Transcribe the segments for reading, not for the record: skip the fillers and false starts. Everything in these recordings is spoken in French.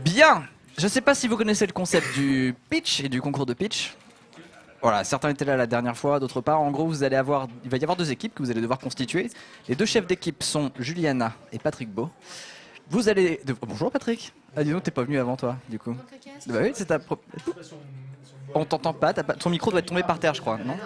Bien. Je ne sais pas si vous connaissez le concept du pitch et du concours de pitch. Voilà, certains étaient là la dernière fois, d'autres pas. En gros, il va y avoir deux équipes que vous allez devoir constituer. Les deux chefs d'équipe sont Juliana et Patrick Beau. Vous allez... Bonjour Patrick. Ah dis donc, t'es pas venu avant toi, du coup. Bah oui, c'est ta... On t'entend pas, ton micro doit être tombé par terre, je crois, non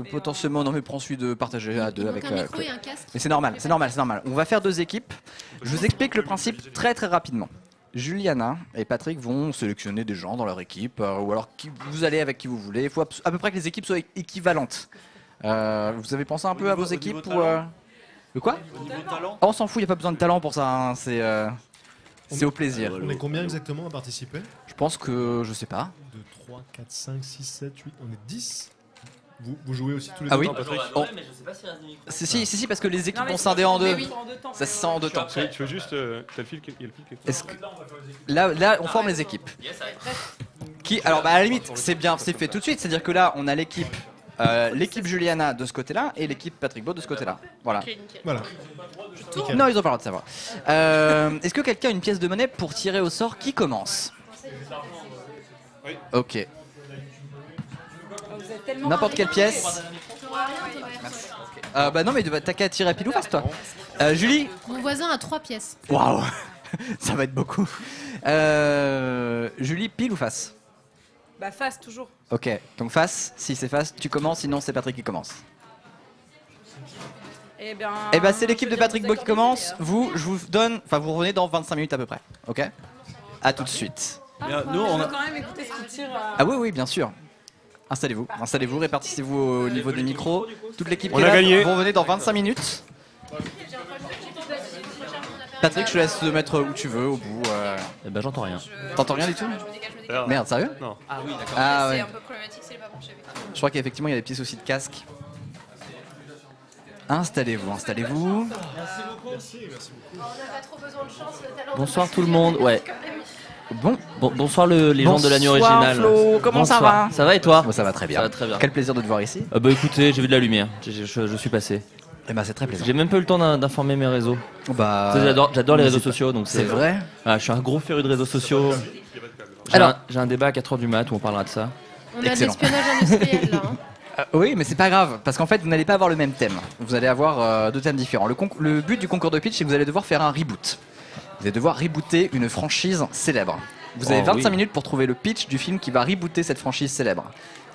potentiellement, non mais prends celui de partager à deux avec... un micro et un casque. Mais c'est normal, c'est normal, c'est normal. On va faire deux équipes. Je vous explique le principe très rapidement. Juliana et Patrick vont sélectionner des gens dans leur équipe, ou alors vous allez avec qui vous voulez. Il faut à peu près que les équipes soient équivalentes. Vous avez pensé un peu à vos équipes ou de quoi? Oh, on s'en fout, il n'y a pas besoin de talent pour ça, hein. C'est au plaisir. On est combien exactement à participer? Je pense que, je sais pas. 2, 3, 4, 5, 6, 7, 8, on est 10. Vous jouez aussi tous les deux? Ah oui. Oh. Mais je sais pas s'il reste des micros. Si, parce que les équipes vont scinder en deux. Ça se sent en deux temps. Tu veux juste... t'as le fil, il y a le fil quelque Est-ce que... Là, on forme les équipes. Alors, à la limite, c'est bien, c'est fait tout de suite. C'est-à-dire que là, on a l'équipe Juliana de ce côté-là et l'équipe Patrick Beau de ce côté-là. Voilà. Voilà. Non, ils ont pas le droit de savoir. Est-ce que quelqu'un a une pièce de monnaie pour tirer au sort? Qui commence? Ok. N'importe quelle pièce. Bah non, mais t'as qu'à tirer à pile ou face, toi. Julie. Mon voisin a 3 pièces. Waouh. Ça va être beaucoup. Julie, pile ou face? Bah face toujours. Ok, donc face, si c'est face, tu commences, sinon c'est Patrick qui commence. Eh bien, C'est l'équipe de Patrick Beau qui commence. Je vous donne, vous revenez dans 25 minutes à peu près. Ok? À tout de suite. Nous, on va quand même écouter ce qu'il tire. Ah oui, bien sûr. Installez-vous, répartissez-vous au niveau des micros. Toute l'équipe qui On est a là, gagné. vous revenez dans 25 minutes. Patrick, je te laisse te mettre où tu veux, au bout. Eh ben j'entends rien. T'entends rien du tout? Merde, sérieux? Non. Ah oui, d'accord. Ah C'est ouais. un peu problématique, c'est pas branché avec. Je crois qu'effectivement il y a des petits soucis de casque. Installez-vous. On n'a pas trop besoin de chance, le talent. Bonsoir tout le monde. Ouais. Bon, Bonsoir les gens de l'année Bonsoir, originale. Flo, comment ça Bonsoir. va? Ça va et toi? Ça va très bien. Ça va très bien. Quel plaisir de te voir ici. Bah écoutez, j'ai vu de la lumière. Je suis passé. Eh ben c'est très plaisant. J'ai même pas eu le temps d'informer mes réseaux. Bah, Tu sais, j'adore les mais réseaux c'est pas- sociaux, donc C'est vrai. Ah, je suis un gros féru de réseaux sociaux. Alors- J'ai un débat à 4h du mat où on parlera de ça. On a de Excellent. l'espionnage industriel là. Oui, mais c'est pas grave, parce qu'en fait, vous n'allez pas avoir le même thème. Vous allez avoir deux thèmes différents. Le but du concours de pitch, c'est que vous allez devoir faire un reboot. Vous allez devoir rebooter une franchise célèbre. Vous avez 25 minutes pour trouver le pitch du film qui va rebooter cette franchise célèbre.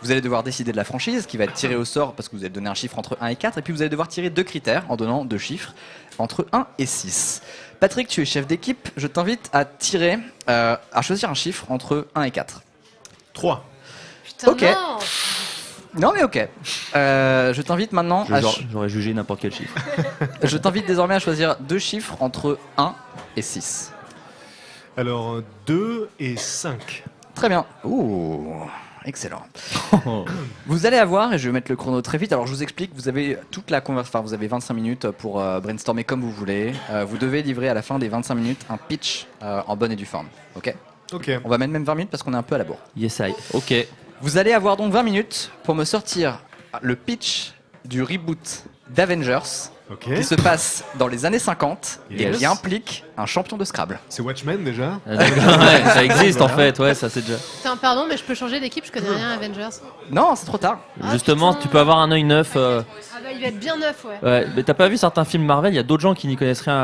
Vous allez devoir décider de la franchise, qui va être tirée au sort, parce que vous allez donner un chiffre entre 1 et 4, et puis vous allez devoir tirer 2 critères, en donnant 2 chiffres, entre 1 et 6. Patrick, tu es chef d'équipe, je t'invite à tirer, à choisir un chiffre entre 1 et 4. 3. Putain, Ok. non. Non mais ok. Je t'invite maintenant à... J'aurais jugé n'importe quel chiffre. Je t'invite désormais à choisir 2 chiffres entre 1 et 6. Alors 2 et 5. Très bien. Ouh, excellent. Vous allez avoir, et je vais mettre le chrono très vite, alors je vous explique, vous avez toute la conversation, vous avez 25 minutes pour brainstormer comme vous voulez. Vous devez livrer à la fin des 25 minutes un pitch en bonne et due forme. Ok. Ok. On va mettre même 20 minutes parce qu'on est un peu à la bourre. Yes I. Ok. Vous allez avoir donc 20 minutes pour me sortir le pitch du reboot d'Avengers Ok. qui se passe dans les années 50 et Yes. qui implique un champion de Scrabble. C'est Watchmen déjà? D'accord, ouais, ça existe en fait, ouais, ça c'est déjà. Putain, pardon, mais je peux changer d'équipe, je connais rien à Avengers. Non, c'est trop tard. Ah, Justement, putain. tu peux avoir un œil neuf. Ah bah il va être bien neuf, ouais. Ouais, mais t'as pas vu certains films Marvel? Il y a d'autres gens qui n'y connaissent rien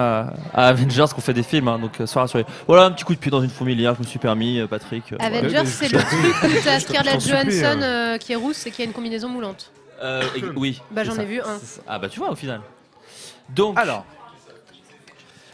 à Avengers qui ont fait des films, hein, donc sois rassuré. Voilà, un petit coup de pied dans une fourmilière, je me suis permis, Patrick. Avengers, mais c'est je- le truc où t'as Scarlett je t'en supplie, Johansson qui est rousse et qui a une combinaison moulante. Oui. Bah c'est j'en ça. ai vu un. Ah bah tu vois au final. Donc, Alors,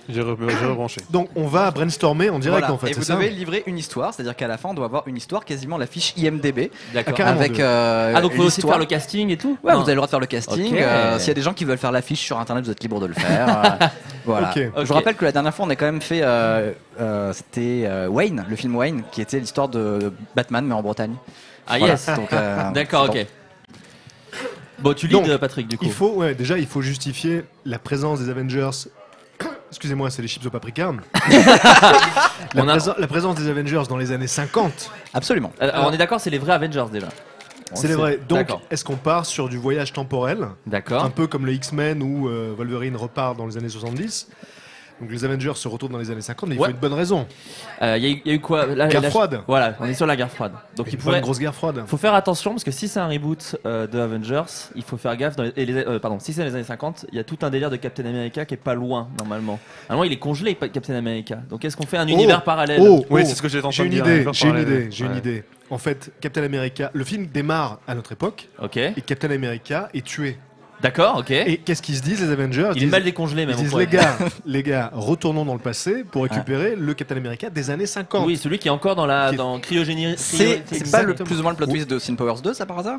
J'ai rebranché. Donc on va brainstormer en direct voilà. en fait, Et c'est vous ça? devez livrer une histoire, c'est-à-dire qu'à la fin, on doit avoir une histoire, quasiment la fiche IMDB, d'accord. carrément. avec Ah donc faut aussi l'histoire. faire le casting et tout? Ouais, Non. vous avez le droit de faire le casting. Ok. S'il y a des gens qui veulent faire l'affiche sur internet, vous êtes libre de le faire. Voilà. Ok. Je vous rappelle que la dernière fois, on a quand même fait. C'était Wayne, le film Wayne, qui était l'histoire de Batman, mais en Bretagne. Ah Voilà. yes. Donc, D'accord, c'est ok. Bon, tu Donc, leads Patrick du coup. Déjà il faut justifier la présence des Avengers. Excusez-moi, c'est les chips au paprika. On a- La présence des Avengers dans les années 50. Absolument. Alors, on est d'accord, c'est les vrais Avengers déjà. C'est vrai. Donc, D'accord. est-ce qu'on part sur du voyage temporel, D'accord. un peu comme le X-Men où Wolverine repart dans les années 70? Donc les Avengers se retournent dans les années 50, mais il faut Ouais. une bonne raison. Il y a eu quoi Guerre froide. Voilà, on est sur la guerre froide. Donc il Une bonne pourrait. grosse guerre froide. Faut faire attention parce que si c'est un reboot de Avengers, il faut faire gaffe. Si c'est les années 50, il y a tout un délire de Captain America qui est pas loin normalement. Normalement, il est congelé, Captain America. Donc est-ce qu'on fait un univers parallèle Oui, c'est ce que j'étais en J'ai train de une dire. idée, j'ai une parallèle. idée, j'ai une Ouais. idée. En fait, Captain America, le film démarre à notre époque Ok. et Captain America est tué. D'accord, ok. Et qu'est-ce qu'ils se disent les Avengers? Il est disent- mal décongelé même. Ils on disent pourrait dire. les gars, retournons dans le passé pour récupérer le Captain America des années 50. Oui, celui qui est encore Qui est- dans cryogénie. C'est pas le Exactement. plus ou moins le plot twist de Sin Powers 2, ça par hasard?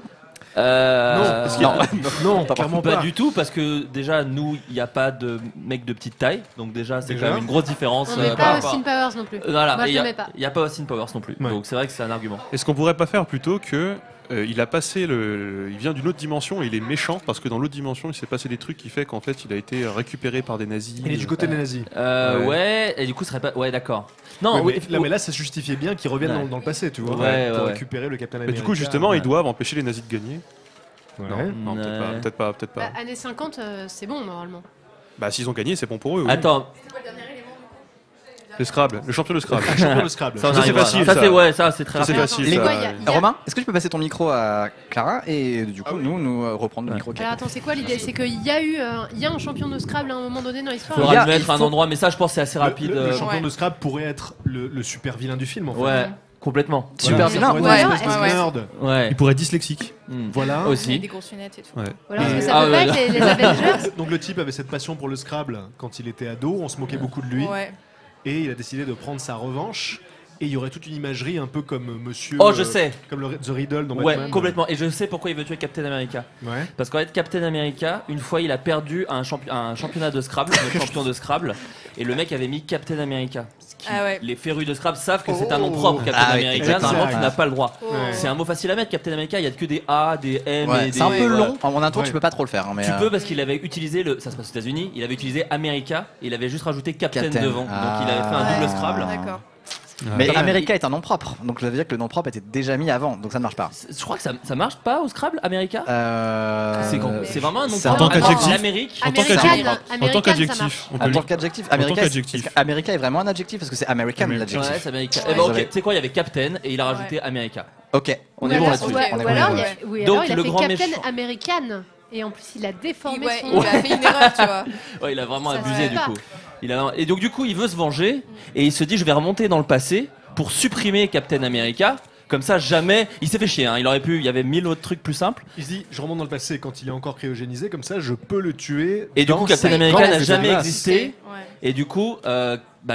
Non, parce qu'il y a- non, Pas clairement Pas pas. du tout, parce que déjà, nous, il n'y a pas de mec de petite taille. Donc, déjà, c'est Déjà. quand même une grosse différence. On met par pas rapport- Austin Powers non plus. Voilà, Moi, et je le mets pas. il n'y a pas Austin Powers non plus. Ouais. Donc, c'est vrai que c'est un argument. Est-ce qu'on pourrait pas faire plutôt que il a passé il vient d'une autre dimension et il est méchant parce que dans l'autre dimension il s'est passé des trucs qui fait qu'en fait il a été récupéré par des nazis. Il est du côté des nazis. Ouais, et du coup, ce serait pas. Ouais, d'accord. Non, Ouais, oui, mais là, ça justifiait bien qu'ils reviennent Ouais. dans le passé, tu vois, Ouais, pour ouais. récupérer le Captain Mais America. du coup justement ouais. ils doivent empêcher les nazis de gagner. Ouais. Non, peut-être pas. Bah, années 50, c'est bon normalement. Bah s'ils ont gagné c'est bon pour eux. Oui. attends, Le Scrabble, le champion de Scrabble. Champion de Scrabble. ça, on Ça, c'est arrivera. facile, Ça, ça. c'est ouais, ça, c'est très Ça, c'est rapide. facile. Les ça, quoi, il y a- ouais. il y a- Romain, est-ce que tu peux passer ton micro à Clara et du coup nous reprendre le Ouais. micro? Alors attends, c'est quoi l'idée? C'est qu'il y a eu il y a un champion de Scrabble à un moment donné dans l'histoire. Faudra Il y a- lui mettre il un faut- endroit, mais ça, je pense, c'est assez rapide. Le champion Ouais. de Scrabble pourrait être le super vilain du film, en fait. Ouais, complètement. Super Ça vilain. pourrait être Ouais, une espèce de ouais, ouais. nerd. Ouais. Il pourrait être dyslexique. Voilà. Avec Aussi. des grosses lunettes et tout. Ouais. Voilà, parce que Et- ça Ah, peut ouais, pas là. être les Avengers. Donc le type avait cette passion pour le Scrabble quand il était ado, on se moquait beaucoup de lui, Ouais. et il a décidé de prendre sa revanche. Et il y aurait toute une imagerie un peu comme Monsieur. Oh, je sais. Comme The Riddle dans Ouais, Batman. complètement. Et je sais pourquoi il veut tuer Captain America. Ouais. Parce qu'en fait, Captain America, une fois, il a perdu un championnat de Scrabble, le champion de Scrabble, et le mec avait mis Captain America. Ce qui- Ah ouais. Les férus de Scrabble savent que c'est un nom propre, Captain Ah oui, America. exact. Normalement, tu n'as pas le droit. Oh. Ouais. C'est un mot facile à mettre, Captain America. Il y a que des A, des M Ouais, et des. c'est un peu voilà. long. En un tour, Ouais. tu peux pas trop le faire. Hein, mais, Tu peux parce qu'il avait utilisé ça se passe aux États-Unis. Il avait utilisé America. Et il avait juste rajouté Captain, Captain. devant. Ah. Donc il avait fait un double Ouais. Scrabble. D'accord. Mais Ouais. America est un nom propre, donc ça veut dire que le nom propre était déjà mis avant, donc ça ne marche pas. Je crois que ça marche pas au Scrabble, America. C'est vraiment un nom c'est en propre. tant qu'adjectif. L'Amérique. En tant American, qu'adjectif. En tant American, ça qu'adjectif. marche. on peut En le- tant qu'adjectif, tant America, qu'adjectif. America est vraiment un adjectif parce que c'est American American. l'adjectif. Ouais, c'est America. Ouais, Eh ben, ok, j'avais- tu sais quoi, il y avait Captain et il a rajouté America. Ok, on Ou est bon alors- là-dessus. ouais, On est ou bon alors, là-dessus. oui, Donc, alors il a le fait grand Captain méchant. American. Et en plus, il a déformé Ouais, son il a fait une erreur, tu vois. Ouais, il a vraiment Ça se abusé fait du pas. coup. Et donc du coup, il veut se venger et il se dit je vais remonter dans le passé pour supprimer Captain America. Comme ça, jamais. Il s'est fait chier. Hein. Il y avait 1000 autres trucs plus simples. Il se dit, je remonte dans le passé quand il est encore cryogénisé, comme ça je peux le tuer. Et du dans coup, Captain sa- America dans n'a ses jamais glaces. existé. Ouais. Et du coup,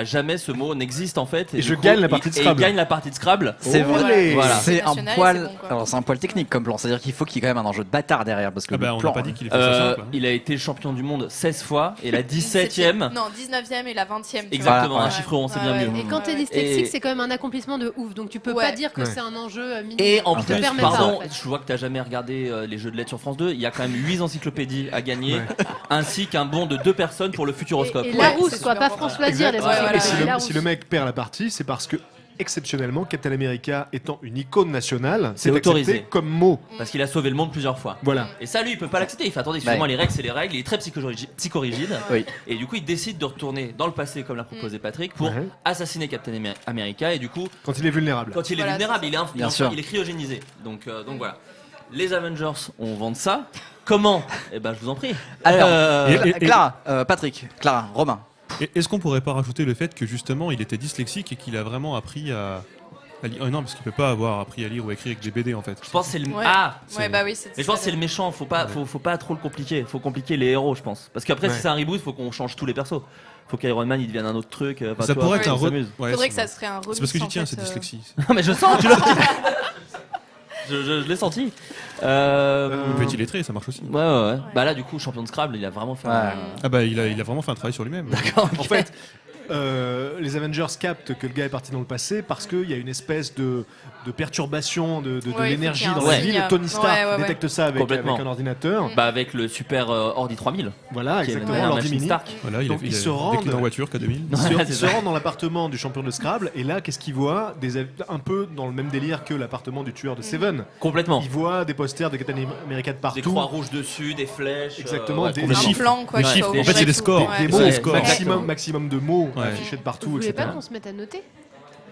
jamais ce mot n'existe en fait. Et du je coup, gagne la partie de et il Scrabble. gagne la partie de Scrabble. C'est Oh, vrai. allez. Voilà. C'est un National, poil. c'est bon, quoi. Alors c'est un poil technique comme plan, c'est-à-dire qu'il faut qu'il y ait quand même un enjeu de bâtard derrière parce que Ah bah le on plan. n'a pas dit qu'il était ça simple. hein. Il a été champion du monde 16 fois et la 17ème. Non, 19ème et la 20ème. tu Exactement, vois. un chiffre rond, c'est Ouais, bien ouais. mieux. Et quand t'es dyslexique, Et- c'est quand même un accomplissement de ouf. Donc tu peux Ouais. pas dire que Ouais. c'est un enjeu minime. Et en Ok. Tu te plus, permets pardon, pas, en fait. je vois que tu n'as jamais regardé les jeux de lettres sur France 2. Il y a quand même 8 encyclopédies à gagner, Ouais. ainsi qu'un bon de 2 personnes pour le Futuroscope. Et Ouais, Larousse, c'est quoi, super pas important. France Loisirs, les Exact. Ouais, voilà. Et si Larousse. le mec perd la partie, c'est parce que, exceptionnellement, Captain America étant une icône nationale, C'est c'est autorisé. accepté comme mot. Parce qu'il a sauvé le monde plusieurs fois. Voilà. Et ça, lui, il peut pas l'accepter. Il fait attendez, excusez-moi, Ouais. les règles, c'est les règles. Il est très psychorigide. Oui. Et du coup, il décide de retourner dans le passé, comme l'a proposé Patrick, pour Ouais. assassiner Captain America. Et du coup, Quand il est vulnérable. quand il est Voilà, vulnérable, c'est Bien sûr. il est cryogénisé. Donc voilà. Les Avengers, on vend ça. Comment Eh ben, je vous en prie. Alors, Et- Clara, Patrick, Clara, Romain. Et est-ce qu'on pourrait pas rajouter le fait que justement il était dyslexique et qu'il a vraiment appris à lire. Oh non, parce qu'il peut pas avoir appris à lire ou à écrire avec des BD en fait. Je pense que c'est le. Ouais. Ah Ouais, bah oui, c'est. Mais je pense que c'est le méchant, faut pas trop le compliquer, faut compliquer les héros, je pense. Parce qu'après, Ouais. si c'est un reboot, faut qu'on change tous les persos. Faut qu'Iron Man il devienne un autre truc. Enfin, Ça tu vois, pourrait être on un s'amuse. Ouais, Faudrait c'est que ça vrai. serait un remix. C'est parce que j'y en tiens, fait, c'est dyslexie. Non, mais je sens, tu l'as. Je l'ai senti. Le petit lettré, ça marche aussi. Ouais. Bah là, du coup, champion de Scrabble, il a vraiment fait. Ouais. Ah bah il a vraiment fait un travail sur lui-même. En fait, les Avengers captent que le gars est parti dans le passé parce qu'il y a une espèce de perturbation de Ouais, l'énergie il faut dans qu'il y la ait un ville. signal. Tony Stark Ouais. détecte ça avec Complètement. un ordinateur. Bah avec le super Ordi 3000. Voilà, qui est exactement, la l'ordi machine mini. Stark. Voilà, Donc, ils se rendent- décline en voiture K2000. Il se, Ouais, il c'est se ça. rend dans l'appartement du champion de Scrabble et là, qu'est-ce qu'il voit un peu dans le même délire que l'appartement du tueur de Seven. Complètement. Il voit des posters de Captain America de partout. Des croix rouges dessus, des flèches. Exactement, des- Un les chiffres. plan, quoi. Les qui chiffres. soit En fait, c'est ouvert des et scores. tout. Des Ouais. mots, Ouais, maximum de mots Ouais. affichés de Vous partout, voulez etc. pas qu'on se mette à noter?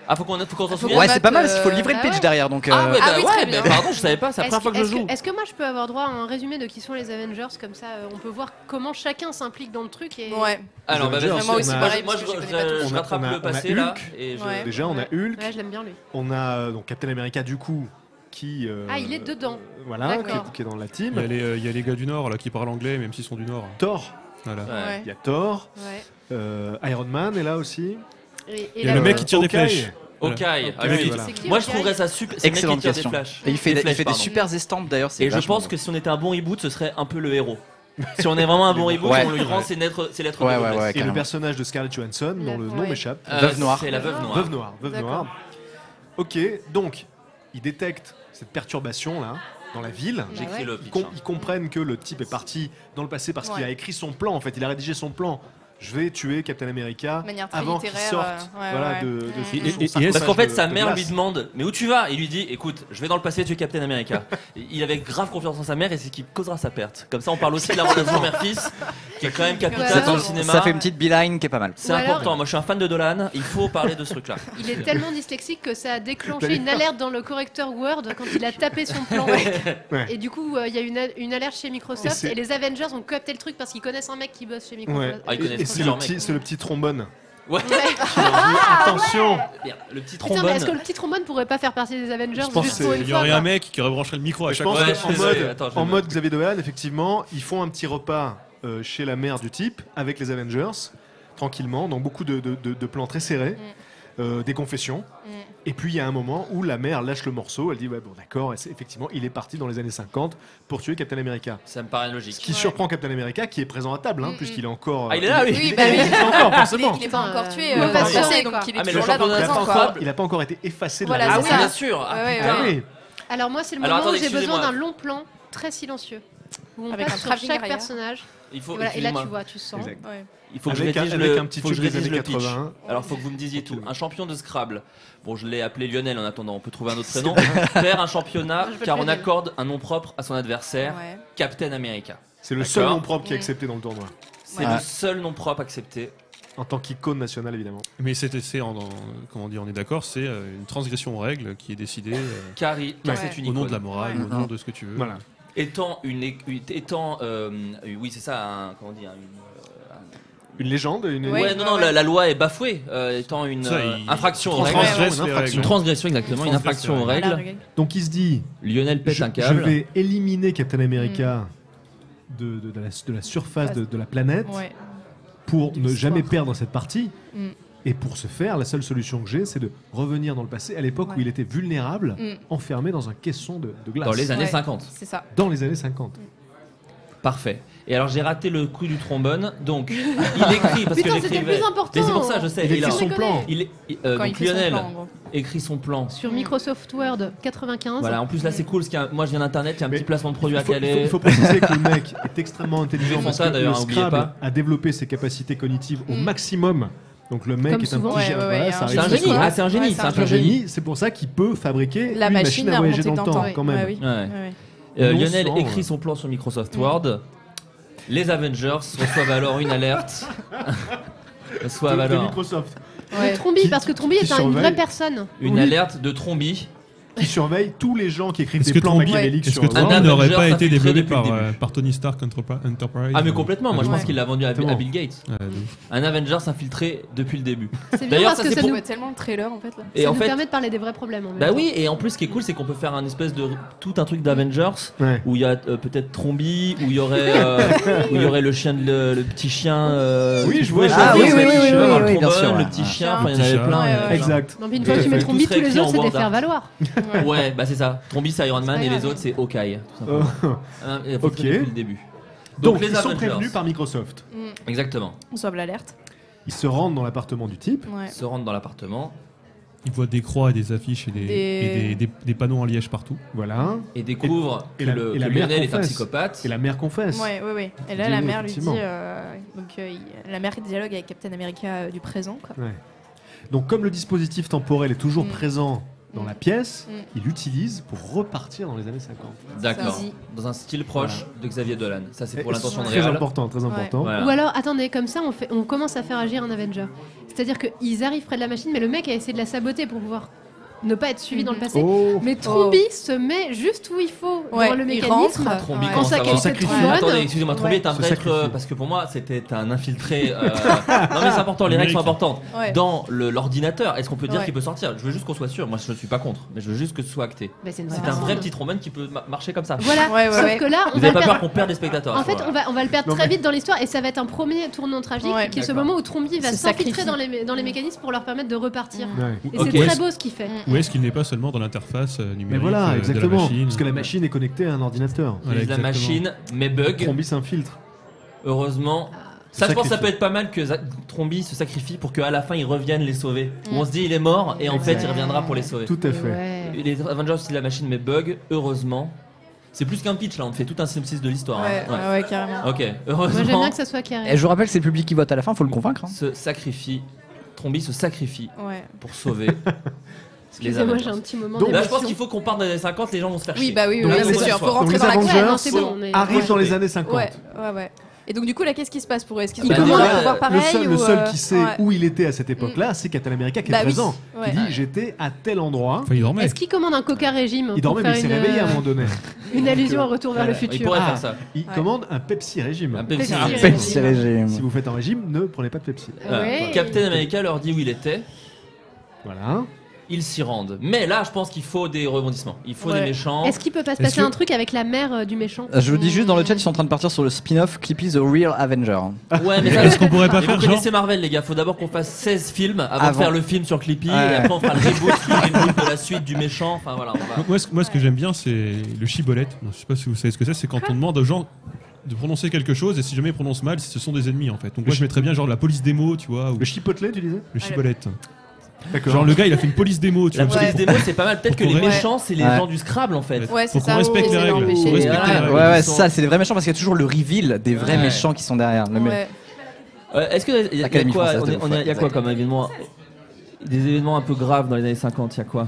Ah, faut qu'on s'en Faut souvienne. Ouais, qu'on c'est pas mal, note, il faut livrer le ah pitch ouais. derrière. Donc, Ah, ouais, Ah bah, oui, très ouais, bien. bah, pardon, je savais pas, c'est la première fois que je joue. Est-ce que moi je peux avoir droit à un résumé de qui sont les Avengers comme ça on peut voir comment chacun s'implique dans le truc et Ouais. Alors, bah, Avengers, vas-y, moi aussi, on a- pareil, moi, parce que je je connais pas tous. je rattrape On a le passé Hulk. là. Et je- Ouais. Déjà, on a Ouais. Hulk, Ouais, je l'aime bien lui. on a donc Captain America du coup qui. Ah, il est dedans. Voilà, D'accord. qui est dans la team. Il y a les gars du Nord là qui parlent anglais, même s'ils sont du Nord. Thor, Voilà. Ouais. il y a Thor, Ouais. Iron Man est là aussi. Et Il y a le mec qui tire des Hawkeye. flèches. Ok, ah, Hawkeye, lui, voilà. C'est qui, moi je Hawkeye trouverais ça super. C'est le mec qui excellente tire des question. flashs. Et il fait, Des il flèches, fait des pardon. super estampes d'ailleurs. c'est Et je vachement pense bon. que si on était un bon reboot, ce serait un peu le héros. Si on est vraiment un bon reboot, Ouais. on lui rend ses lettres de Ouais, noblesse. ouais, Et le carrément. personnage de Scarlett Johansson, dont le nom Ouais. m'échappe. Veuve Noire. C'est la veuve noire. Veuve Noire. Veuve D'accord. Noire. Ok, donc, ils détectent cette perturbation là dans la ville. J'écris ouais. le Ils, pitch. com- hein. ils comprennent que le type est parti dans le passé parce qu'il Ouais. a écrit son plan. En fait, il a rédigé son plan. Je vais tuer Captain America De manière très avant qu'il littéraire, sorte ouais, voilà, ouais. de Mm. son Et- sarcophage Parce qu'en fait, sa de mère glace. lui demande mais où tu vas? Il lui dit écoute, je vais dans le passé tuer Captain America. Il avait grave confiance en sa mère et c'est ce qui causera sa perte. Comme ça, on parle aussi de la relation mère-fils qui est quand même capitale Ouais, dans le ça- cinéma. Ça fait une petite beeline qui est pas mal. C'est Ou alors- important. Moi, je suis un fan de Dolan. Il faut parler de ce truc-là. Il est tellement dyslexique que ça a déclenché une alerte dans le correcteur Word quand il a tapé son plan. Ouais. Et du coup, il y a une alerte chez Et Microsoft c'est- et les Avengers ont capté le truc parce qu'ils connaissent un mec qui bosse chez Ouais. Microsoft. Ah, ils connaissent Et tous c'est leurs le, mecs. c'est le petit trombone. Ouais. Ouais. Attention Merde, le petit Putain, mais trombone. est-ce que le petit trombone pourrait pas faire partie des Avengers Je pense juste que pour c'est- une Il y fois aurait quoi. un mec qui rebrancherait le micro à Je chaque pense fois. Ouais, qu'en je sais. mode, Attends, je en le mode Xavier Dolan, effectivement, ils font un petit repas chez la mère du type avec les Avengers, tranquillement, donc beaucoup de plans très serrés, des confessions. Et puis il y a un moment où la mère lâche le morceau, elle dit ouais, bon d'accord, et effectivement il est parti dans les années 50 pour tuer Captain America. Ça me paraît Ce logique. qui surprend Captain America qui est présent à table, hein, puisqu'il est encore. Ah, il est là, oui. Oui, bah oui. Il est encore, forcément. Il est pas encore tué Il est pas dans le sûr, passé, quoi. donc il est Ah, mais toujours le là dans le championnat présent, de quoi. Scrabble, Il n'a pas encore été effacé de Voilà, la Ah c'est oui, ça. bien sûr. Ah, Ouais, putain. ouais, oui. Alors moi, c'est le Alors, moment attendez, où j'ai besoin excusez-moi. d'un long plan très silencieux. Où on Avec un passe sur travelling chaque arrière. personnage. Il faut, Et, voilà, et là, excusez-moi. tu vois, tu sens. Exact. Ouais. Il faut que je Avec rédige avec le, un petit faut que truc je des rédige années le pitch. 80. Alors, faut que vous me disiez tout. Tranquille. Un champion de Scrabble. Bon, je l'ai appelé Lionel en attendant. On peut trouver un autre prénom. Perd un championnat Je veux car on Lionel. accorde un nom propre à son adversaire. Ouais. Captain America. C'est le seul D'accord. nom propre qui est accepté dans le tournoi, C'est Ouais. le seul nom propre accepté. en tant qu'icône nationale évidemment. Mais comment dire, on est d'accord, c'est une transgression aux règles qui est décidée Car Ouais. c'est une au nom icône. de la morale, Ouais. au nom de ce que tu veux. Voilà. Étant oui, c'est ça. Comment dire Une légende, une. Ouais. Ouais, non, la loi est bafouée. Étant une Ça, il- infraction aux il règles. transgresse Ouais, les une règles. Une transgression, exactement. Une Une infraction aux transgression, règles. Donc il se dit, Lionel pète un je câble. vais éliminer Captain America de la surface de la planète Ouais. pour De ne l'histoire. jamais perdre cette partie. Mm. Et pour ce faire, la seule solution que j'ai, c'est de revenir dans le passé, à l'époque où Ouais. il était vulnérable, Mm. enfermé dans un caisson de glace. Dans les années Ouais. 50. C'est ça. Dans les années 50. Parfait. Et alors j'ai raté le coup du trombone, donc il écrit parce Putain, que c'était le j'écrivais. plus important. Mais c'est pour ça, je sais. Il il a- écrit son plan. il est- Quand il donc fait son Lionel plan, en gros. écrit son plan. Sur Microsoft Word 95. Voilà, en plus là c'est cool parce que moi je viens d'internet, il y a un Mais petit placement de produit à Il faut caler. préciser que le mec est extrêmement intelligent Ils font parce ça, que d'ailleurs, le oubliez Scrabble pas. a développé ses capacités cognitives au maximum. Donc le mec Comme est un souvent. petit Ouais, ouais, ouais, ça il y arrive a C'est un c'est génie, quoi ah c'est un génie, Ouais, c'est un C'est un pur génie. génie, c'est pour ça qu'il peut fabriquer La une machine à voyager remonter dans le temps, ouais. quand même. Ouais, oui. Ouais. Ouais, Non Lionel sans, écrit son plan sur Microsoft Word. Les Avengers reçoivent alors une alerte. Reçoivent De alors Microsoft, ouais. Trombi, Qui- parce que Trombi qui est une surveille. vraie personne. une Oui. alerte de Trombi. qui surveille tous les gens qui écrivent Est-ce des que plans Trombi- machiavéliques Est-ce sur que Word. Un Trombi n'aurait Avenger pas été s'infiltrer développé depuis le par début. par Tony Stark Enterprise Ah mais complètement, moi je Ouais. pense qu'il l'a vendu à Exactement. Bill Gates. Ouais, de ouf. Un Avenger s'infiltré depuis le début. C'est bien D'ailleurs, parce ça, que c'est ça pour- nous, Ouais, tellement le trailer en fait là. Et ça en nous fait, permet de parler des vrais problèmes. En même bah temps. oui, et en plus ce qui est cool c'est qu'on peut faire un espèce de tout un truc d'Avengers Ouais. où il y a peut-être Trombi, où il y aurait le chien le petit chien Oui, qui je pouvait vois, choisir, ah oui, le oui, petit oui, chien, oui, le oui, bien trombone, sûr, le ouais. petit chien, Ah. enfin il y en avait Petit chat. plein. Ouais, ouais, Exact. Non, mais une Tout fois à que tu mets fait. Trombi, Tout tous les écrit en autres, c'est des Word, hein. faire valoir. Ouais, bah c'est ça. Trombi c'est Iron Man C'est et pas les grave. autres c'est Hawkeye. Tout simplement. Il faut Ok. depuis le début. Donc, les ils sont Avengers. prévenus par Microsoft. Exactement. On sauve l'alerte. Ils se rendent dans l'appartement du type. Ouais. Se rendent dans l'appartement Il voit des croix et des affiches et des panneaux en liège partout. Voilà. et découvre Et que la- le et la que mère Lionel est un confesse. psychopathe. Et la mère confesse. Ouais, ouais, ouais. Et là, Dis-le, la mère lui dit. effectivement. La mère dialogue avec Captain America du présent, quoi. Ouais. Donc comme le dispositif temporel est toujours Mm. présent dans Mm. la pièce, Mm. il l'utilise pour repartir dans les années 50. D'accord. Vas-y. Dans un style proche de Xavier Dolan. Ça, c'est pour Et l'intention de très réal. important, très important. Voilà. Ou alors, attendez, comme ça, on commence à faire agir un Avenger. C'est-à-dire qu'ils arrivent près de la machine, mais le mec a essayé de la saboter pour pouvoir ne pas être suivi dans le passé. Oh, Mais Trombi se met juste où il faut Ouais, dans le il mécanisme. rentre. Trombi Ouais. commence à Quand ça avoir- quelques sacrifie. trombones. Attendez, excusez-moi, Trombi Ouais. est un Se vrai sacrifie. être parce que pour moi c'était un infiltré. Non mais c'est important, les règles sont importantes. Ouais. Dans l'ordinateur, est-ce qu'on peut dire Ouais. qu'il peut sortir? Je veux juste qu'on soit sûr. Moi je ne suis pas contre, mais je veux juste que ce soit acté. Bah, c'est une C'est un personne. vrai petit trombone qui peut marcher comme ça. Voilà, Ouais, ouais, sauf ouais. que là, on Vous va n'avez le pas peur perdre. qu'on perde des spectateurs? En fait, on va le perdre Non, très mais- vite dans l'histoire et ça va être un premier tournant tragique Ouais, qui est ce d'accord. moment où Trombi va Se s'infiltrer sacrifie. dans les mécanismes pour leur permettre de repartir. Ouais. Et Ok. c'est très beau ce qu'il fait. Ou est-ce qu'il n'est pas seulement dans l'interface numérique Mais voilà, de la exactement. machine Parce que la machine est connectée à un ordinateur. Voilà, Utilise la exactement. machine, mais bug. Trombi s'infiltre. Heureusement. Ça, je pense que ça Sacrifie. peut être pas mal que Trombi se sacrifie pour qu'à la fin ils reviennent les sauver. Où on se dit il est mort et en fait il reviendra pour les sauver. Tout à fait. Ouais. Les Avengers utilisent la machine mais bug, heureusement. C'est plus qu'un pitch là, on fait tout un synopsis de l'histoire. hein. Ouais, ouais, ouais, carrément. Ok, Moi j'aime heureusement bien que ça soit carré. Et je vous rappelle que c'est le public qui vote à la fin, faut le convaincre. Hein. se sacrifie. Trombi se sacrifie Ouais. pour sauver les Excusez-moi, j'ai Avengers. un petit moment Donc, Là je pense d'émotion. qu'il faut qu'on parte dans les années 50, les gens vont se faire Oui, chier. bah oui, Donc, oui, les- c'est sûr. Faut donc, rentrer les dans la Avengers Ouais, non, c'est bon, mais- arrivent dans les années 50. Ouais, ouais, ouais. Et donc du coup là, qu'est-ce qui se passe pour eux? Est-ce qu'ils Bah, ont déjà, un pouvoir pareil le ou, seul qui sait ouais. où il était à cette époque-là, c'est Captain America qui est Bah oui. présent. Ouais. Qui dit j'étais à tel endroit. Enfin, il dormait. Est-ce qu'il commande un coca régime Il pour dormait, mais faire il s'est réveillé à un moment donné. une allusion à Retour vers le Voilà, Il futur pourrait Ah. faire ça. Il Ouais. commande un Pepsi régime. Un Pepsi. Pepsi. Pepsi régime. Si vous faites un régime, ne prenez pas de Pepsi. Ouais. Captain America leur dit où il était. Voilà. Ils s'y rendent. Mais là, je pense qu'il faut des rebondissements. Il faut Ouais. des méchants. Est-ce qu'il peut pas se Est-ce passer que- un truc avec la mère du méchant Je vous dis juste dans le chat, ils sont en train de partir sur le spin-off Clippy The Real Avenger. Ouais, mais ça, Est-ce qu'on pourrait pas mais faire vous genre connaissez Marvel, les gars. Faut d'abord qu'on fasse 16 films avant de Avant. faire le film sur Clippy. Ouais. Et après, on fera le reboot de la suite du méchant. Enfin voilà, on va. Donc, moi, ce que j'aime bien, c'est le chibolette. Je sais pas si vous savez ce que c'est quand on demande aux gens de prononcer quelque chose et si jamais ils prononcent mal, ce sont des ennemis en fait. Donc moi je mettrais bien genre la police démo, tu vois, ou Le chipotelet, tu disais le chibolette. D'accord. Genre le gars il a fait une police démo, tu La vois. police parce que démo, c'est pas mal. Peut-être que pour les qu'on- méchants, c'est les Ouais. gens du Scrabble en fait. Ouais, c'est Faut ça. qu'on respecte les essayer règles. d'empêcher Faut les- respecter les Ouais, règles. Ouais, ouais, ils c'est sont- ça, c'est des vrais méchants parce qu'il y a toujours le reveal des vrais Ouais. méchants qui sont derrière. Le mec. Ouais. Est-ce qu'il y a L'Académie quoi, française de il y a l'Oufouette. quoi comme événement? Des événements un peu graves dans les années 50, il y a quoi?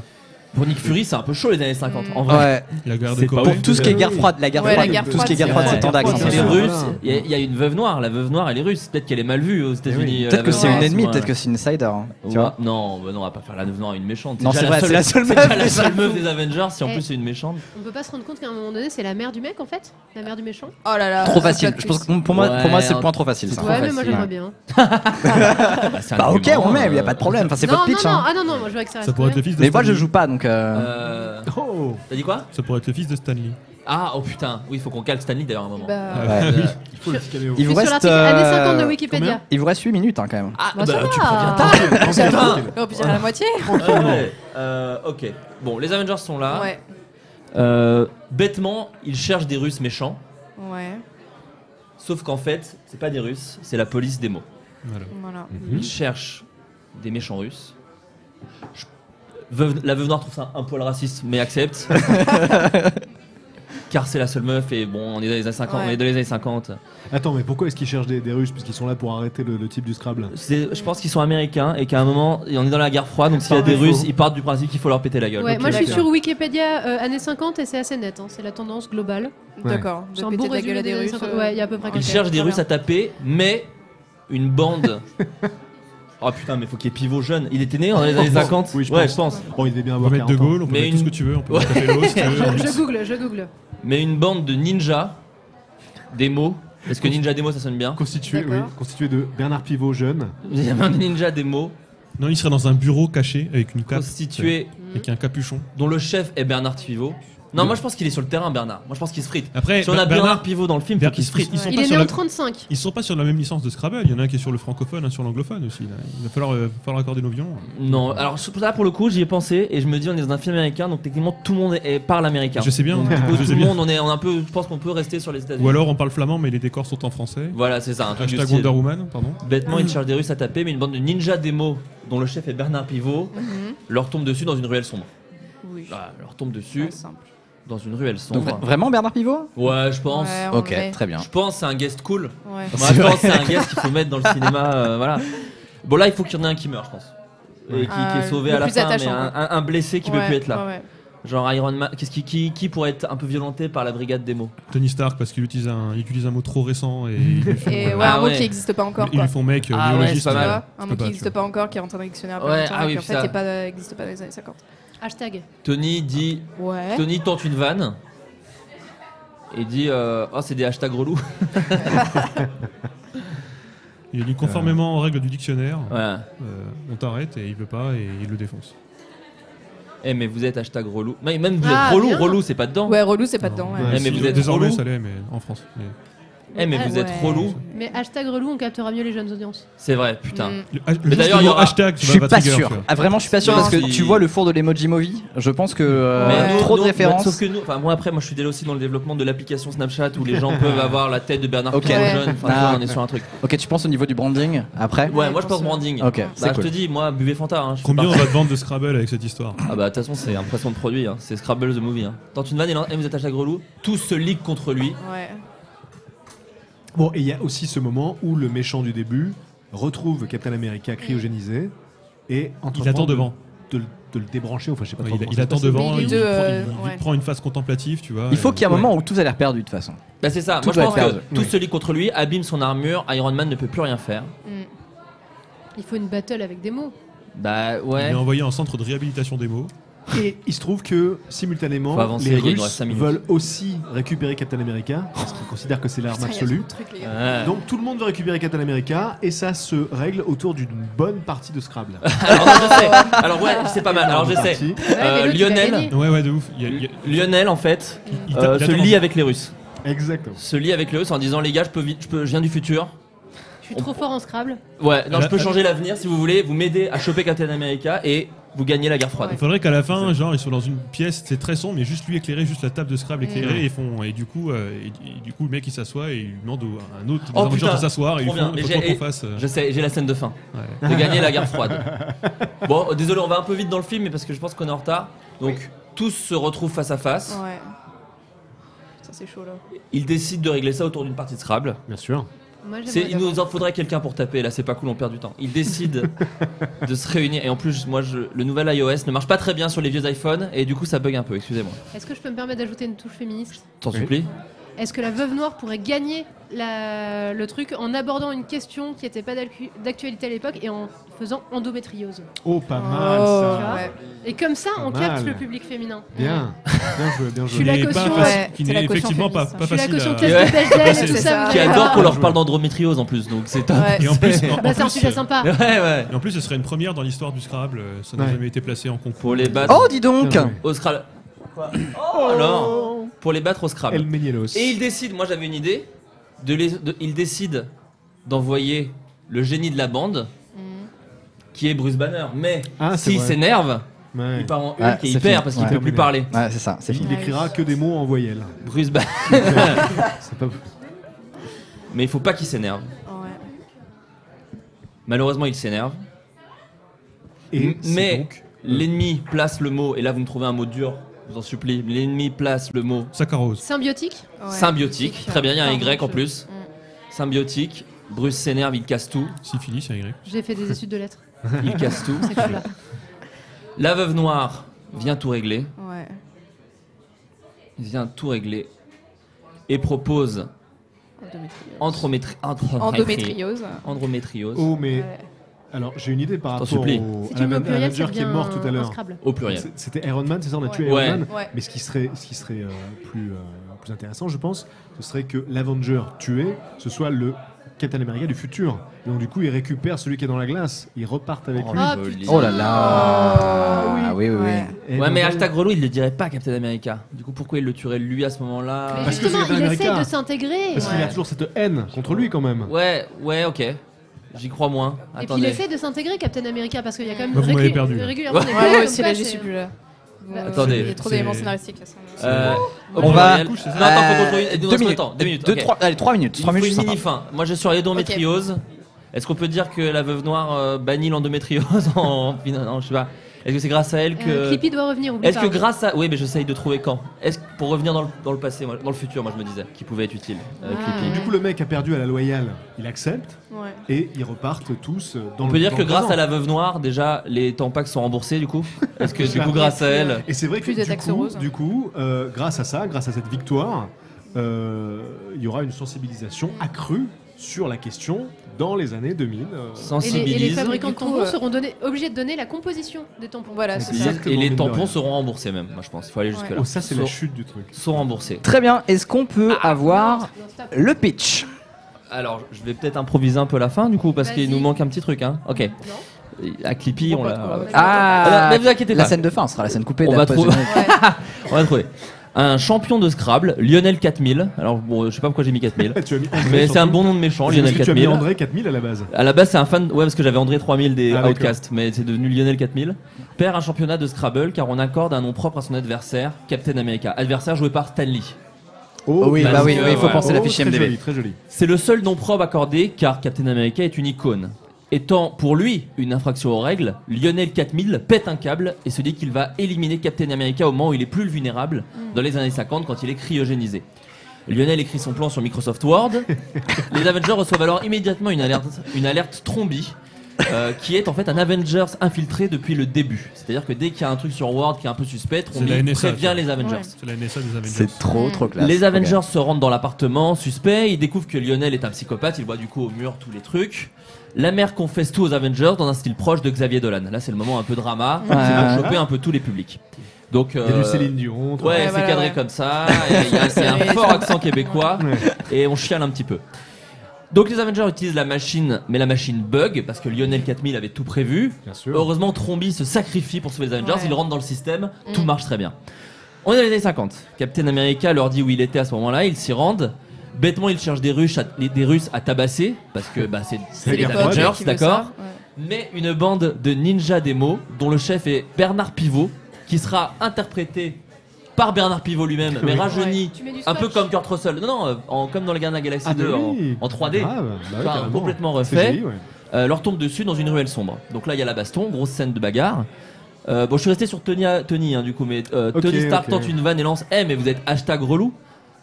Pour Nick Fury, c'est un peu chaud les années 50. En vrai. Ouais. La guerre de C'est pas Corée. Pour tout ce qui est guerre froide, la guerre Ouais, la froide, guerre tout ce qui est froide, guerre froide, c'est c'est temps vrai. d'axe. C'est les Voilà. Russes. Il y a une veuve noire. La veuve noire, elle est russe. Peut-être qu'elle est mal vue aux États-Unis. Peut-être que c'est une ennemie, Ouais. peut-être que c'est une insider. Hein, tu vois. Non, bah non, on va pas faire la veuve noire une méchante. Non, déjà c'est vrai, c'est la seule c'est meuf déjà la des seule Avengers. meuf des Avengers. Si en Eh. plus c'est une méchante. On peut pas se rendre compte qu'à un moment donné, c'est la mère du mec en fait La mère du méchant Oh là là. Trop ça facile. plot Je pense twist. que pour moi, Ouais, c'est le point trop facile. c'est Ça. trop Ouais, mais moi facile. j'aimerais bien. Bah ok, on met, y a pas de problème. Enfin, c'est Non, votre pitch. non, non, Hein. ah non, non, moi je vois que ça reste Ça pourrait être trop le fils de Mais moi, je Stanley. joue pas, donc. Oh T'as dit quoi? Ça pourrait être le fils de Stanley. Ah, oh putain. Oui, il faut qu'on cale Stanley d'ailleurs à un moment. Bah, Ouais. Il faut le caméo. Il Je vous suis sur reste. l'article années 50 de Wikipédia. combien Il vous reste 8 minutes hein, quand même. Ah, Bah, ça tu va. préviens pas. Tranquille. on peut dire la moitié. Ouais. Ok. Bon, les Avengers sont là. Ouais. Bêtement, ils cherchent des Russes méchants. Ouais. Sauf qu'en fait, c'est pas des Russes, c'est la police démo. Voilà. Voilà. Ils cherchent des méchants russes. La veuve noire trouve ça un poil raciste, mais accepte. Car c'est la seule meuf et bon, on est dans les années 50. Ouais. On est dans les années 50. Attends, mais pourquoi est-ce qu'ils cherchent des Russes puisqu'ils sont là pour arrêter le type du Scrabble? Je pense qu'ils sont américains et qu'à un moment, on est dans la guerre froide, donc s'il y a Par des défaut. Russes, ils partent du principe qu'il faut leur péter la gueule. Ouais, Ok, moi je suis d'accord. sur Wikipédia années 50 et c'est assez net, hein, c'est la tendance globale. D'accord. C'est De un péter bon de la gueule résumé à des des années Russes. 50. Ouais, il y a à peu près Ils ok, cherchent des très Russes bien. à taper, mais une bande. Oh putain, mais faut qu'il y ait pivot jeune. Il était né dans les années 50. Oui, je Ouais, pense. je pense. Bon, il devait bien On peut avoir mettre De 40 ans. Gaulle, on peut Mais mettre tout ce une- que tu veux, on peut Ouais. mettre Capello si tu veux. Je google. Mais une bande de ninjas démo. Est-ce que ninja démo ça sonne bien? Constitué, oui, D'accord. constitué de Bernard Pivot jeune. Il y avait un ninja démo Non, il serait dans un bureau caché avec une cape, constitué avec un capuchon. dont le chef est Bernard Pivot. Non, moi je pense qu'il est sur le terrain, Bernard. Moi je pense qu'il se frite. Après, Si on a Bernard Pivot dans le film, faut qu'il se frite. Ils sont Il pas est sur né la- en 35. Ils sont pas sur la même licence de Scrabble. Il y en a un qui est sur le francophone, un sur l'anglophone aussi. Là. Il va falloir accorder nos violons. Non, alors là pour le coup, j'y ai pensé et je me dis, on est dans un film américain, donc techniquement tout le monde parle américain. Je sais bien. Donc, je tout sais le bien. monde, on est un peu. Je pense qu'on peut rester sur les États-Unis. Ou alors on parle flamand, mais les décors sont en français. Voilà, c'est ça. Un truc du Hashtag style. Wonder Woman, pardon. Bêtement, ils cherchent des Russes à taper, mais une bande de ninja démo dont le chef est Bernard Pivot leur tombe dessus dans une ruelle sombre. Oui. Voilà, leur tombe dessus Pas simple. dans une ruelle Donc sombre. vraiment Bernard Pivot? Ouais, je pense. Ouais, en Ok, vrai. très bien. Je pense que c'est un guest cool. Ouais. Moi, je pense que c'est un guest qu'il faut mettre dans le cinéma. Voilà. Bon, là, il faut qu'il y en ait un qui meurt, je pense. Et qui est sauvé le à la plus fin, mais attachant, un blessé qui peut Ouais, plus être là. ouais. Genre Iron Man. Qui pourrait être un peu violenté par la brigade démo? Tony Stark, parce qu'il utilise un mot trop récent et ils lui font, Et ouais, Ah un mot ouais. qui n'existe pas encore. ils Quoi. lui font mec, Ah ouais, néologiste. c'est pas Tu mal. vois, tu un peux mot qui pas, n'existe tu pas encore, qui est rentré dans le dictionnaire. Ouais, longtemps, ah et oui, qui en fait putain. n'existe pas dans les années 50. Hashtag. Tony dit. Ouais. Tony tente une vanne. Et dit oh, c'est des hashtags relous. Il a dit conformément aux règles du dictionnaire, Voilà. on t'arrête et il veut pas et il le défonce. Eh, mais vous êtes hashtag relou. Mais même vous Ah, êtes relou, bien. relou, c'est pas dedans. Ouais, relou, c'est pas dedans. Ouais, Ouais. Eh, mais si, vous êtes désormais relou. ça l'est, mais en France. Mais- Eh, mais vous êtes Ouais. relou. Mais hashtag relou, on captera mieux les jeunes audiences. C'est vrai, putain. Mm. Le d'ailleurs, il y aura- hashtag, Je tu suis vas pas trigger, sûr. tu vois. Ah, vraiment, je suis pas sûr Non, parce que si- tu vois le four de l'emoji movie. Je pense que Mais nous- trop de nous- références. Sauf que nous, enfin moi après, moi je suis déjà aussi dans le développement de l'application Snapchat où les gens peuvent avoir la tête de Bernard Ok. Pivot Ouais. jeune. Enfin, Ah. tu vois, on est sur un truc. Ok, tu penses au niveau du branding après? Ouais, Ouais, moi je pense pense, branding. Ok, Bah, c'est je te cool. dis, moi, buvez Fanta. Hein, je fais Combien on partie. va te vendre de Scrabble avec cette histoire? Ah bah de toute façon, c'est impression de produit. Hein. C'est Scrabble the movie. Hein. Tente une vanne et vous êtes hashtag relou. Tous se liguent contre lui. Ouais. Bon, et il y a aussi ce moment où le méchant du début retrouve Captain America cryogénisé et Il attend devant. de le débrancher. Enfin, je sais pas Ouais, trop il comment il ça attend se passe. devant, Mais il, les deux, il ouais. prend une phase contemplative, tu vois. Il faut et- qu'il y ait un ouais. moment où tout a l'air perdu de toute façon. Bah c'est ça. Tout Moi je doit pense être que perdu. tous Oui. se liguent contre lui, abîme son armure. Iron Man ne peut plus rien faire. Il faut une battle avec des mots. Bah Il ouais. est envoyé en centre de réhabilitation des mots. Et il se trouve que Faut simultanément, avancer, les les gars, il nous reste Russes 5 minutes. veulent aussi récupérer Captain America parce qu'ils considèrent que c'est l'arme Putain, il y a absolue. trop de trucs, les gars. Ouais. Donc tout le monde veut récupérer Captain America et ça se règle autour d'une bonne partie de Scrabble. Alors non, je sais. Alors ouais, c'est pas mal. Alors je sais. Partie. Ouais, mais l'autre, il a Lionel, gagné. Ouais, de ouf. Lionel en fait il se attend- lie avec les Russes. Exactement. Se lie avec les Russes en disant les gars, je viens du futur. Je suis trop fort en Scrabble. Ouais, non, je peux Ah, changer l'avenir si vous voulez. Vous m'aidez à choper Captain America et vous gagnez la guerre froide. Il faudrait qu'à la fin, genre, ils sont dans une pièce, c'est très sombre, mais juste lui éclairé, juste la table de Scrabble éclairée, et du coup, le mec il s'assoit et il lui demande à un autre des Oh, Avengers putain, de s'asseoir et ils trop bien. font Mais faut j'ai- qu'on fasse. Je sais, j'ai la scène de fin. Ouais. De gagner la guerre froide. Bon, désolé, on va un peu vite dans le film, mais parce que je pense qu'on est en retard. Donc, tous se retrouvent face à face. Ouais. Ça, c'est chaud là. Ils décident de régler ça autour d'une partie de Scrabble. Bien sûr. Moi, Il nous en faudrait quelqu'un pour taper, là c'est pas cool, on perd du temps. Ils décident de se réunir, et en plus, moi, le nouvel iOS ne marche pas très bien sur les vieux iPhones, et du coup ça bug un peu, excusez-moi. Est-ce que je peux me permettre d'ajouter une touche féministe? T'en Oui. supplie. Est-ce que la veuve noire pourrait gagner le truc en abordant une question qui n'était pas d'actualité à l'époque et en faisant endométriose? Oh, pas Oh, mal ça. ouais. Et comme ça, Pas on capte mal. le public féminin. Bien. Bien joué, bien Je suis joué. la Qui n'est pas caution, facile- ouais, qui c'est la n'est caution effectivement pas, féministe. pas Je suis la facile. caution à- caisse Ouais. de Bechdel, C'est tout ça. ça. vous Qui allez adore voir. qu'on leur parle d'endométriose en plus, donc c'est top. Ouais. Et en plus, Bah, c'est un sujet sympa. Ouais, ouais. et en plus, ce serait une première dans l'histoire du Scrabble. Ça n'a Ouais. jamais été placé en concours. Pour les battre Oh, dis donc! Bien joué. au Scrabble. Oh alors Pour les battre au Scrabble. El Menielos. Et ils décident, moi j'avais une idée, ils décident d'envoyer le génie de la bande, qui est Bruce Banner. Mais Ah, c'est s'il vrai. s'énerve, Ouais. il part en Ouais, Hulk et c'est il perd fini. parce qu'il Ouais. peut plus parler. Ouais, c'est ça, c'est Il fini. n'écrira que des mots en voyelles. Bruce Banner. C'est pas... Mais il faut pas qu'il s'énerve. Ouais. Malheureusement, il s'énerve. Et c'est Mais donc l'ennemi place le mot, et là vous me trouvez un mot dur, je vous en supplie. L'ennemi place le mot Saccharose. Symbiotique? Ouais. symbiotique. Très bien, il y a un Y Pardon, en plus. Mm. Symbiotique. Bruce s'énerve, il casse tout. Syphilis, il y a Y. J'ai fait des études de lettres. Il casse tout. C'est cool là. La veuve noire vient tout régler. Ouais. Vient tout régler. Et propose Endométriose. endométriose. Oh, mais Ouais. alors j'ai une idée par T'en rapport supplie. au Si à tu mets au la pluriel, manager ça qui est devient mort tout à un l'heure. Scrabble. Au pluriel. C'était Iron Man, c'est ça, on a tué Ouais. Iron Man. Ouais. Mais ce qui serait plus intéressant, je pense, ce serait que l'Avenger tué, ce soit le Captain America du futur. Et donc du coup, ils récupèrent celui qui est dans la glace. Ils repartent avec lui. Ah, joli. putain. Oh là là. Ah oui, oui, oui. Ouais. Et Ouais, donc, mais hashtag relou, il le dirait pas Captain America. Du coup, pourquoi il le tuerait lui à ce moment-là Mais Parce que justement, c'est Captain il essaie America. de s'intégrer. Parce qu'il a toujours cette haine contre lui quand même. Ouais, ok. J'y crois moins. Et puis il Attendez. essaie de s'intégrer, Captain America, parce qu'il y a quand même Bah, vous m'avez perdu. régulièrement des Ouais, blagues moi comme aussi, quoi, là, j'y c'est- suis plus là. Attendez. Il y a trop d'éléments scénaristiques là. On va- Non, attends, faut contrôler. Il nous 2 reste minutes. temps. 2 minutes. Deux, ok. trois- allez, 3 minutes. Il 3 nous faut minutes, une je suis mini fin. Moi, je suis endométriose. Est-ce qu'on peut dire que la veuve noire bannit l'endométriose en. Non, je sais pas. Est-ce que c'est grâce à elle que. Clippy doit revenir, oublie Est-ce pas. que grâce à. Oui, mais j'essaye de trouver quand. Est-ce que pour revenir dans le passé, dans le futur, moi je me disais, qui pouvait être utile. Clippy. Du coup, le mec a perdu à la loyale. Il accepte Ouais. et ils repartent tous dans On le peut dire dans que le grâce présent. à la veuve noire, déjà, les tampacs sont remboursés du coup. Est-ce que du Ça. coup, grâce à elle. Et c'est vrai que Plus de taxes roses. du coup, grâce à ça, grâce à cette victoire, il y aura une sensibilisation accrue sur la question dans les années 2000. Et les Sensibilise. fabricants de Du coup, tampons seront obligés de donner la composition des tampons. Voilà, c'est ça. Exactement, Et les mine de tampons rien. seront remboursés même, moi je pense. Il faut aller jusque là. Oh, ça, c'est la chute du truc. Sont remboursés. Très bien. Est-ce qu'on peut avoir Non, stop. le pitch? Alors, je vais peut-être improviser un peu la fin du coup parce qu'il Vas-y. nous manque un petit truc. Hein. Ok. Non. À Clippy, on pas l'a. trop, ouais. Ah, Ne vous inquiétez la pas. scène de fin sera la scène coupée. On de va la trouver. pause. On va trouver. Un champion de Scrabble, Lionel 4000. Alors, bon, je sais pas pourquoi j'ai mis 4000. Tu as mis André, Mais c'est un surtout. bon nom de méchant, Parce Lionel que tu as mis 4000. André 4000 à la base. À la base, c'est un fan. Ouais, parce que j'avais André 3000 des Ah, d'accord. Outcasts, mais c'est devenu Lionel 4000. Perd un championnat de Scrabble car on accorde un nom propre à son adversaire, Captain America. Adversaire joué par Stan Lee. Oh oui, Parce bah oui, que, oui, il faut ouais. penser à la fiche très IMDb. joli, très joli. C'est le seul nom propre accordé car Captain America est une icône. Étant pour lui une infraction aux règles, Lionel 4000 pète un câble et se dit qu'il va éliminer Captain America au moment où il est plus vulnérable, dans les années 50 quand il est cryogénisé. Lionel écrit son plan sur Microsoft Word. Les Avengers reçoivent alors immédiatement une alerte Trombi, qui est en fait un Avengers infiltré depuis le début. C'est-à-dire que dès qu'il y a un truc sur Word qui est un peu suspect, Trombi la NSA, prévient ça. les Avengers. Ouais. C'est la NSA des Avengers. C'est trop classe. Les Trop Avengers bien. se rendent dans l'appartement suspect, ils découvrent que Lionel est un psychopathe, il voit du coup au mur tous les trucs. La mère confesse tout aux Avengers dans un style proche de Xavier Dolan. Là c'est le moment un peu drama, c'est pour choper un peu tous les publics. Donc, Il y a du Céline Dion. ouais, Ouais, c'est voilà, cadré ouais. comme ça, et il y a c'est un fort accent québécois, et on chiale un petit peu. Donc les Avengers utilisent la machine, mais la machine bug, parce que Lionel 4000 avait tout prévu. Bien sûr. Heureusement, Trombi se sacrifie pour sauver les Avengers, Ouais. il rentre dans le système, tout marche très bien. On est dans les années 50. Captain America leur dit où il était à ce moment-là, ils s'y rendent. Bêtement, ils cherchent des Russes à tabasser, parce que bah, c'est les l'époque Avengers, qui veut d'accord. ça, ouais. Mais une bande de ninja démo, dont le chef est Bernard Pivot, qui sera interprété par Bernard Pivot lui-même, mais Oui. rajeuni, Tu mets du un peu scotch. comme Kurt Russell. Non, comme dans les Gardiens de la Galaxie 2, en 3D. Grave, bah ouais, Enfin, carrément. complètement C'est refait. joli, ouais. Leur tombe dessus dans une ruelle sombre. Donc là, il y a la baston, grosse scène de bagarre. Bon, je suis resté sur Tony, hein, du coup, mais Tony Stark ok. tente une vanne et lance mais vous êtes hashtag relou.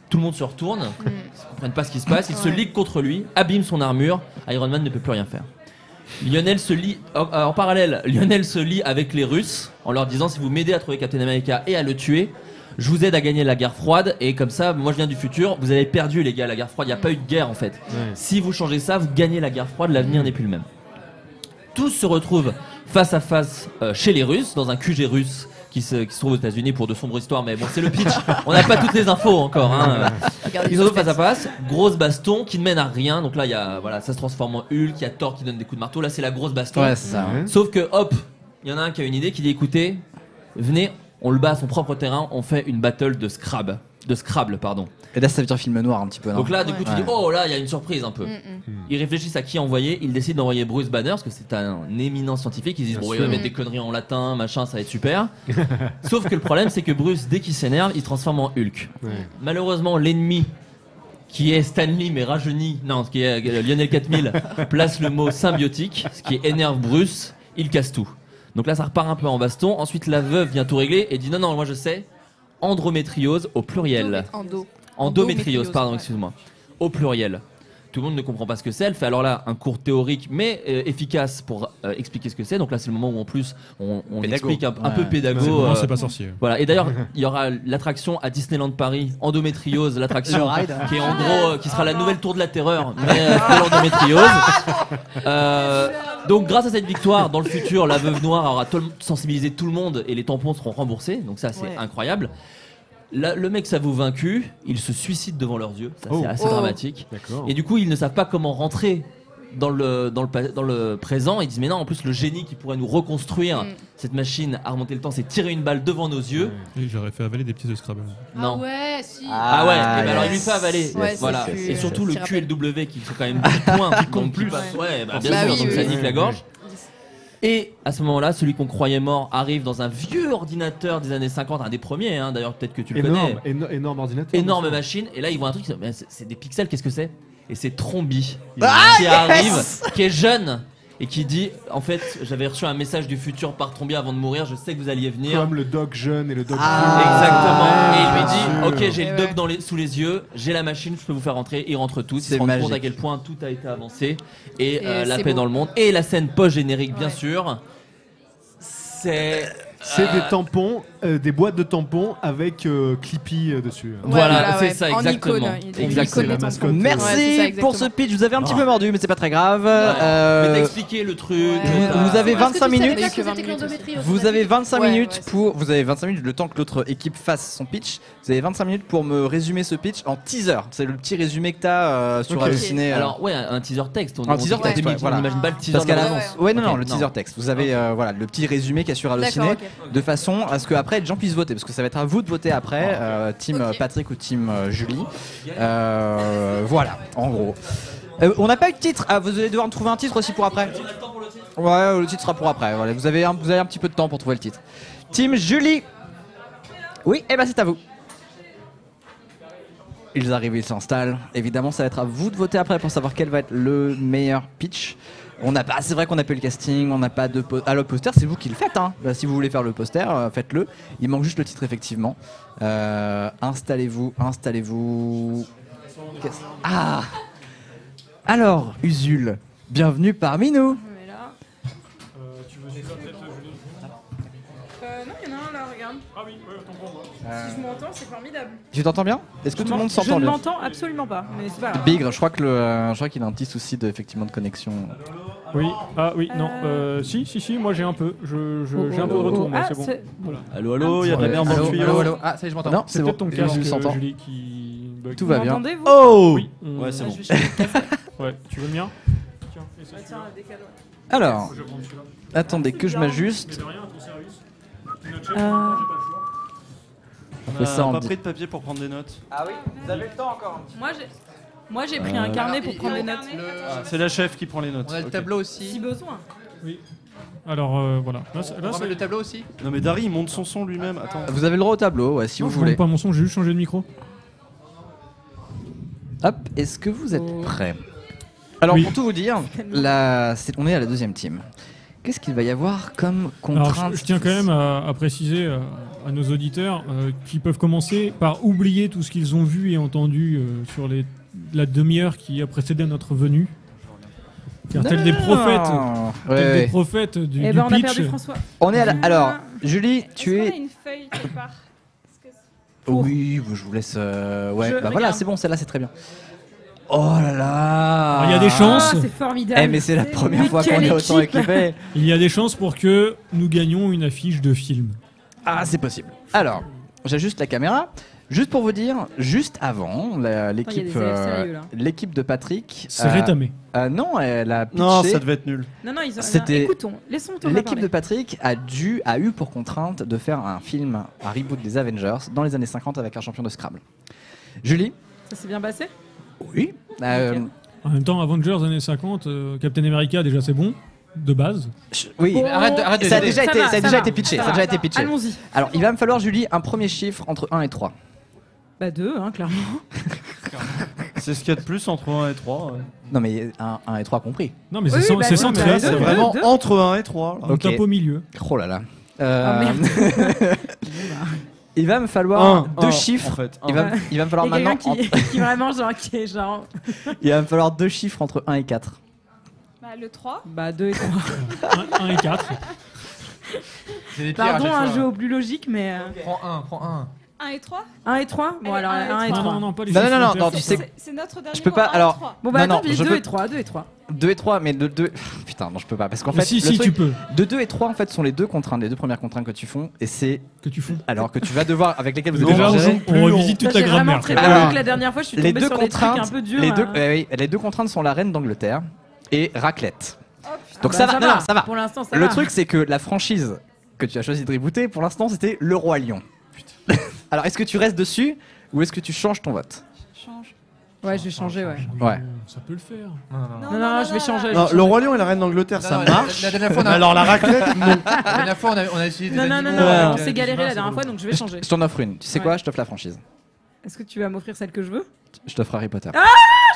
Tout le monde se retourne, ils comprennent pas ce qui se passe, ils se Ouais. liguent contre lui, abîment son armure, Iron Man ne peut plus rien faire. Lionel se lie, en parallèle, Lionel se lie avec les Russes en leur disant si vous m'aidez à trouver Captain America et à le tuer, je vous aide à gagner la guerre froide et comme ça, moi je viens du futur, vous avez perdu les gars la guerre froide, il n'y a pas eu de guerre en fait. Ouais. Si vous changez ça, vous gagnez la guerre froide, l'avenir n'est plus le même. Tous se retrouvent face à face chez les Russes, dans un QG russe qui se trouve aux États-Unis pour de sombres histoires, mais bon, c'est le pitch. On n'a pas toutes les infos encore. Hein. Regardez Ils le se retrouvent suspense. face à face, grosse baston qui ne mène à rien. Donc là, il y a, voilà, ça se transforme en Hulk, il y a Thor qui donne des coups de marteau. Là, c'est la grosse baston. Ouais, c'est ça. Ouais. Sauf que, hop, il y en a un qui a une idée qui dit écoutez, venez, on le bat à son propre terrain, on fait une battle de Scrabble, pardon. Et là, ça veut dire film noir un petit peu, non? Donc là, du coup, tu Ouais. dis oh là, il y a une surprise un peu. Mm. Ils réfléchissent à qui envoyer. Ils décident d'envoyer Bruce Banner parce que c'est un éminent scientifique. Ils disent Bien bon, il sûr. va mettre des conneries en latin, machin, ça va être super. Sauf que le problème, c'est que Bruce, dès qu'il s'énerve, il se transforme en Hulk. Ouais. Malheureusement, l'ennemi qui est Stanley mais rajeuni, non, qui est Lionel 4000, place le mot symbiotique, ce qui énerve Bruce. Il casse tout. Donc là, ça repart un peu en baston. Ensuite, la veuve vient tout régler et dit non, non, moi je sais. Endométriose au pluriel. Endo. Endométriose, pardon, ouais. excuse-moi. Au pluriel. Tout le monde ne comprend pas ce que c'est. Elle fait alors là un cours théorique mais efficace pour expliquer ce que c'est. Donc là, c'est le moment où en plus on Pédago. explique un peu Ouais. pédago. Non, c'est pas sorcier. Voilà. Et d'ailleurs, il y aura l'attraction à Disneyland Paris, Endométriose, l'attraction Le ride. qui est en gros, qui sera la nouvelle tour de la terreur, mais de l'endométriose. Donc grâce à cette victoire, dans le futur, la veuve noire aura sensibilisé tout le monde et les tampons seront remboursés. Donc ça, c'est Ouais. incroyable. Le mec s'avoue vaincu, il se suicide devant leurs yeux, ça c'est assez dramatique. D'accord. Et du coup, ils ne savent pas comment rentrer dans le présent. Ils disent mais non, en plus le génie qui pourrait nous reconstruire cette machine à remonter le temps, c'est tirer une balle devant nos yeux. Et j'aurais fait avaler des pièces de Scrabble. Non. Ah ouais, si. Ah ouais, et ben alors il lui yes. fait avaler. Ouais, Voilà. c'est Et surtout le je Q et rappelle. le W qui sont quand même 10 points qui comptent plus. Ouais, bah, bien Bah sûr, oui, donc oui, ça oui. nique la gorge. Et à ce moment-là, celui qu'on croyait mort arrive dans un vieux ordinateur des années 50, un des premiers, hein, d'ailleurs peut-être que tu le connais. Énorme ordinateur. Énorme machine, et là ils voient un truc, mais c'est des pixels, qu'est-ce que c'est? Et c'est Trombi Ah, qui yes arrive, qui est jeune et qui dit en fait j'avais reçu un message du futur par Trombi avant de mourir, je sais que vous alliez venir. Comme le doc jeune et le doc Exactement. Et il lui dit sûr. ok, j'ai le Et doc sous les yeux, j'ai la machine, je peux vous faire rentrer. Ils rentrent tous, ils C'est se rendent compte magique. à quel point tout a été avancé et Et la c'est paix beau. dans le monde et la scène post générique bien Ouais. sûr. C'est C'est des tampons, des boîtes de tampons avec Clippy dessus. Voilà, c'est ouais. ça, En exactement. icône, il est Exactement. icône, les La tampons. mascotte. Merci Ouais, c'est ça, pour ce exactement. pitch. Vous avez un petit peu mordu, mais c'est pas très grave. Mais t'as expliqué le truc. Vous avez 25 minutes. que 20 minutes Vous avez 25 Ouais, minutes ouais, c'est pour. Vous avez 25 minutes le temps que l'autre équipe fasse son pitch. Vous avez 25 minutes pour me résumer ce pitch en teaser. C'est le petit résumé que t'as sur Ok. Halluciné. Alors ouais, un teaser texte. Un teaser texte, ouais, voilà. On n'imagine pas le teaser Parce de qu'à la la... l'avance. Ouais, non, Ok, le teaser texte. Vous avez voilà, le petit résumé qu'il y a sur Halluciné, D'accord, ok. de façon à ce que après les gens puissent voter. Parce que ça va être à vous de voter après, team Ok. Patrick ou team Julie. Voilà, en gros. On n'a pas eu de titre. Ah, vous allez devoir me trouver un titre aussi pour après. Ouais, le titre sera pour après. Voilà, vous avez un petit peu de temps pour trouver le titre. Team Julie. Oui, et ben c'est à vous. Ils arrivent, ils s'installent. Évidemment, ça va être à vous de voter après pour savoir quel va être le meilleur pitch. C'est vrai qu'on n'a pas eu le casting, on n'a pas de le poster, c'est vous qui le faites. Hein. Bah, si vous voulez faire le poster, faites-le. Il manque juste le titre effectivement. Installez-vous. Ah. Alors, Usul, bienvenue parmi nous. Mais là. Non, il y en a un là, regarde. Ah oui, attends pour moi. Si je m'entends, c'est formidable. Tu t'entends bien? Est-ce que tout le monde Je s'entend ne bien? l'entends absolument pas, mais c'est pas grave. Bigre, je crois qu'il a un petit souci effectivement de connexion. Oui, non, si, moi j'ai un peu, j'ai un peu de retour, moi, c'est bon. Voilà. Allô, il y a de la merde dans le tuyau. Allô. Ah, ça y est, je m'entends. Non, C'est c'est bon. peut-être ton Je casque, s'entends. Julie, qui bug. Tout va bien. M'entendez-vous Oh Oui, Ouais, c'est bon. Ouais, tu veux le mien? Tiens, Ah, tiens, décale, ouais. Alors, je vais prendre celui-là. attendez que je m'ajuste. De rien, à ton service. Une autre chaise, Euh, j'ai pas le choix. On fait ça en pas di- pris de papier pour prendre des notes. Ah oui, vous avez le temps encore. Moi j'ai pris un carnet pour prendre des notes. C'est la chef qui prend les notes. On a le tableau aussi. Si besoin. Alors, voilà. Là, On va mettre le tableau aussi. Non mais Dari il monte son son lui-même. Attends. Vous avez le droit au tableau, ouais, si non, vous je voulez. monte pas mon son, j'ai juste changé de micro. Hop, est-ce que vous êtes prêts? Alors, Oui. pour tout vous dire, on est à la deuxième team. Qu'est-ce qu'il va y avoir comme Alors, contrainte? je tiens quand même à préciser à nos auditeurs qu'ils peuvent commencer par oublier tout ce qu'ils ont vu et entendu sur la demi-heure qui a précédé notre venue. Car tel des prophètes du, Eh du ben on a pitch. perdu François. On est à la... Alors, Julie, tu Est-ce es... qu'on a une feuille quelque part Oui, je vous laisse... Ouais, Je bah voilà, regarde. c'est bon, celle-là c'est très bien. Oh là là. Alors, il y a des chances. Ah, c'est formidable. Eh mais c'est la première Mais fois qu'on quelle est autant équipe. équipés. Il y a des chances pour que nous gagnions une affiche de film. Ah, c'est possible. Alors, j'ajuste la caméra. Juste pour vous dire, juste avant, l'équipe des élèves sérieux, là. l'équipe de Patrick... C'est rétamé. non, elle a pitché... Non, ça devait être nul. Non, ils ont. C'était- Écoutons, laissons Thomas L'équipe parler. de Patrick a eu pour contrainte de faire un film, un reboot des Avengers dans les années 50 avec un champion de Scrabble. Julie? Ça s'est bien passé. Oui. En même temps, Avengers années 50, Captain America, déjà c'est bon, de base. Oui. Bon, Arrête de Ça a aider. déjà été, va, ça a ça déjà va, été pitché. ça Ça a va. déjà été pitché. Allons-y. Alors, il va me falloir, Julie, un premier chiffre entre 1 et 3. Bah 2, hein, clairement. C'est ce qu'il y a de plus entre 1 et 3. Non, mais 1 et 3 compris. Non, mais Oui, c'est bah, c'est oui, centré. mais C'est deux, vraiment deux. entre 1 et 3. On Ok. tape au milieu. Oh là là. Oh, merde. Il va me falloir deux En chiffres. fait. Il va me falloir Il y a maintenant. quelqu'un qui vraiment genre qui est genre. Il va me falloir deux chiffres entre 1 et 4. Bah le 3. Bah 2 et 3. 1 et 4. C'est des pires à Pardon, chaque un fois. jeu au plus logique, mais. Prends un. 1 et 3 1 et 3 Bon, alors 1 et 3. Non, pas les Non, chiffres non, impaires. tu sais. C'est notre dernier Je peux mot, pas. 1 et Alors. 3. Bon, bah non, attends, non, je 2 peux- et 3, 2 et 3. 2 et 3, mais de 2. Putain, non, je peux pas. Parce qu'en Mais fait, si, le si, truc tu peux. de 2 et 3, en fait, sont les deux contraintes, les deux premières contraintes que tu font. Et c'est. Que tu fous. Alors que tu vas devoir. Avec lesquelles vous Déjà, allez gérer. on revisite toute la J'ai vraiment grammaire. très Alors, peur que la dernière fois, je suis Les tombée deux sur des trucs un contraintes. peu durs. Les deux contraintes sont la reine d'Angleterre et raclette. Oh, putain. Donc Bah, ça va, non, non, ça va. Pour l'instant, ça Le va. truc, c'est que la franchise que tu as choisi de rebooter, pour l'instant, c'était Le Roi Lion. Alors, est-ce que tu restes dessus ou est-ce que tu changes ton vote? Change. Ouais, je vais changer, ouais. Ouais. Ça peut le faire. Non, je vais changer. Non, le Roi Lion et la Reine d'Angleterre, Non, ça non, marche. La dernière fois, Mais alors la raclette, non. La dernière fois, on a essayé des Non, non, animaux, non, avec, on s'est des galéré humains, la c'est dernière relou. fois, donc je vais changer. Je t'en offre une. Tu sais Ouais. quoi? Je t'offre la franchise. Est-ce que tu vas m'offrir celle que je veux? Je t'offre Harry Potter.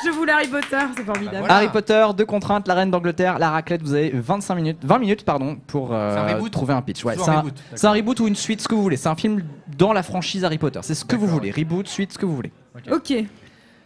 Je voulais Harry Potter, c'est formidable. Voilà. Harry Potter, deux contraintes, la reine d'Angleterre, la raclette, vous avez 20 minutes pour un reboot trouver un pitch. Ouais, Toujours c'est un un, reboot, c'est un reboot ou une suite, ce que vous voulez. C'est un film dans la franchise Harry Potter. C'est ce que vous D'accord, voulez. Reboot, suite, ce que vous voulez. Ok.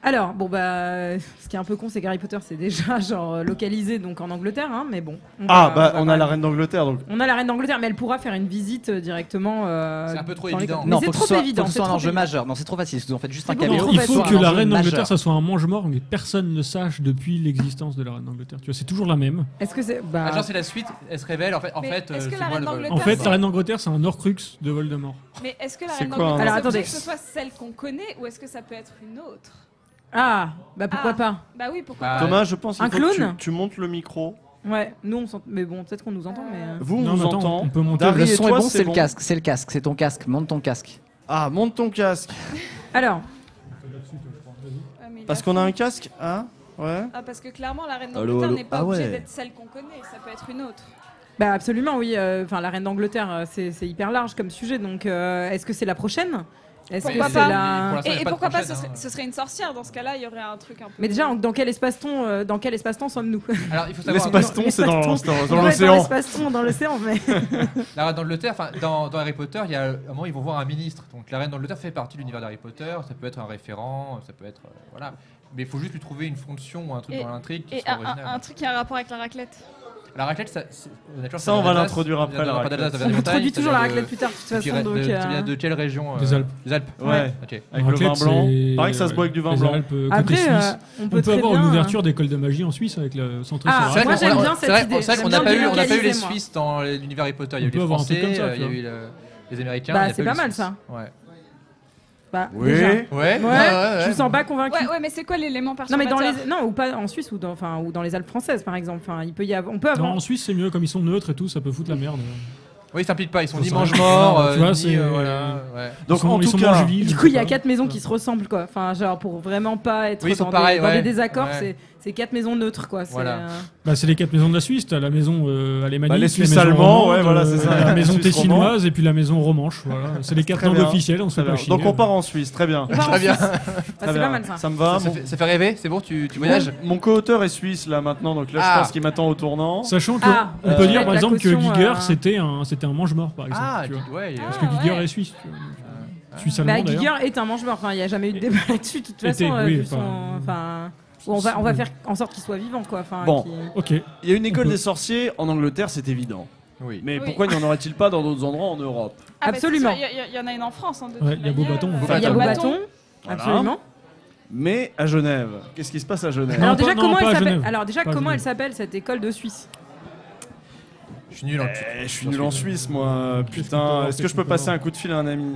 Alors, bon bah, ce qui est un peu con, c'est qu'Harry Potter, c'est déjà genre localisé donc en Angleterre, hein, mais bon. Ah, va- bah va on quand a la même- Reine d'Angleterre donc. On a la reine d'Angleterre, mais elle pourra faire une visite directement. C'est un peu trop dans les évident. camps. Mais Non, c'est faut que trop ce soit, évident. faut que ce c'est soit un trop enjeu évident. majeur. Non, c'est trop facile. Vous en faites juste un C'est beaucoup caméo. trop Il facile. faut Soit que un la enjeu reine majeur. d'Angleterre, ça soit un mange-mort, mais personne ne sache depuis l'existence de la reine d'Angleterre. Tu vois, c'est toujours la même. Est-ce que c'est. Bah, Ah, genre, c'est la suite, elle se révèle, en Mais fait, est-ce que c'est la moi reine le- d'Angleterre- En fait, la reine d'Angleterre, c'est un Horcrux de Voldemort. Mais est-ce que la C'est reine quoi, d'Angleterre, Alors, c'est obligé attendez. que ce soit celle qu'on connaît ou est-ce que ça peut être une autre? Ah, bah pourquoi Ah. pas? Bah oui, pourquoi Bah, pas? Thomas, je pense qu'il Un faut que clone tu montes le micro. Ouais, nous on s'entend. Mais bon, peut-être qu'on nous entend, mais. Vous, Non, on mais vous attends, entend. on peut monter. Dari Le et son est toi, bon, c'est le bon. casque. C'est le casque. C'est ton casque. Monte ton casque. Ah, monte ton casque. Alors, Ah, mais il Parce a qu'on a faim. un casque. Ah, ouais. Ah, parce que clairement, la reine Allô, d'Angleterre allô. n'est pas Ah obligée ouais. d'être celle qu'on connaît, ça peut être une autre. bah absolument, oui. Enfin, la reine d'Angleterre, c'est hyper large comme sujet, donc est-ce que c'est la prochaine? Est-ce que Pourquoi c'est pas la. Pour l'instant, il y a Et pas de pourquoi pas, prochaine, ce serait une sorcière dans ce cas-là, il y aurait un truc un peu. Mais déjà, dans quel espace-temps sommes-nous? Alors, il faut savoir. L'espace-temps, c'est dans Dans l'océan. l'espace-temps, dans l'océan, mais. La reine d'Angleterre, enfin, dans Harry Potter, il y a un moment ils vont voir un ministre. Donc la reine d'Angleterre fait partie de l'univers d'Harry Potter. Ça peut être un référent, ça peut être voilà. Mais il faut juste lui trouver une fonction ou un truc Et- dans l'intrigue qui Et soit un original. truc qui a un rapport avec la raclette. La raclette, honnêtement, Ça, on va l'introduire après, la raclette. On introduit toujours la raclette plus tard, de toute façon. Donc, Ça vient de quelle région Des Alpes. Des Alpes. Ouais. Ok. Avec le vin Raclette, blanc. c'est- Pareil que ça se boit avec du vin les blanc. Alpes, côté Après, suisse. on On peut peut très avoir bien, une ouverture d'école de magie en Suisse avec la centrée Ah, sur C'est vrai moi, qu'on- j'aime on- bien c'est cette vrai- idée. C'est vrai qu'on J'aime n'a bien pas eu les localiser, moi. Suisses dans l'univers Harry Potter. Il y a On eu peut les avoir un truc Français, comme ça, il y a tu eu les Américains. Bah, il y a c'est eu pas les mal, Suisses. ça. Ouais. Bah, Oui. déjà. Ouais. Ouais, je me sens pas convaincu. Ouais, mais c'est quoi l'élément Non, mais perturbateur? non, ou pas en Suisse ou dans les Alpes françaises, par exemple. Enfin, il peut y avoir, on peut avoir. Non, en Suisse, c'est mieux, comme ils sont neutres et tout, ça peut foutre la merde. Oui, ils s'impliquent pas. Ils sont Faut ni ça. mange-morts, Tu vois, ni c'est- voilà. Ouais. Donc Ils sont- en ils tout sont cas, mangeviles, Du je coup, il y sais a pas. 4 maisons qui se ressemblent, quoi. Enfin, genre pour vraiment pas être Oui, ils sont dans, pareils, dans ouais. des désaccords, Ouais. c'est 4 maisons neutres, quoi. C'est, Voilà. Bah, c'est les 4 maisons de la Suisse. T'as la maison alémanique, Bah, les la Suisses maison allemands, romande, ouais, voilà, c'est ça. la maison Les Suisses tessinoise et puis la maison romanche. Voilà. C'est les 4 Très langues bien. officielles, on se Très fait pas bien. chier. Donc on part en Suisse, très bien. On va en Très bien. Suisse. Très c'est pas bien. mal ça. Ça me va. Ça fait rêver. C'est bon, tu voyages. Mon co-auteur est suisse là maintenant, donc là Ah. je pense qu'il m'attend au tournant. Sachant qu'on Ah, peut euh, dire par la exemple que caution, Giger c'était un mange-mort par exemple. Ah, tu vois. ouais. Parce que Ah, Giger ouais. est suisse. Tu vois. Suisse Bah, allemand d'ailleurs. Giger est un mange-mort. Enfin, il n'y a jamais eu de débat là-dessus, de toute Était, façon. oui, vu enfin, son- enfin, on va faire en sorte qu'il soit vivant, quoi. Enfin, Bon. qu'il- Ok. Il y a une école On peut- des sorciers en Angleterre, c'est évident. Oui. Mais Oui. pourquoi n'y en aurait-il pas dans d'autres endroits en Europe? Ah, bah, c'est Absolument. sûr, Il y en a une en France, hein, de Ouais, toute il y a manière. Beaubaton. Enfin, il y a Beaubaton. Beaubaton. Voilà. Absolument. Mais à Genève, qu'est-ce qui se passe à Genève? Non, Alors déjà, pas- comment pas elle à s'appelle Genève. Alors déjà, Pas à comment elle Genève. s'appelle cette école de Suisse? Je suis nul en Je suis nul en Suisse, moi. Qu'est-ce qu'on peut Putain, avoir, est-ce que qu'est-ce je peux qu'on peut passer avoir un coup de fil à un ami?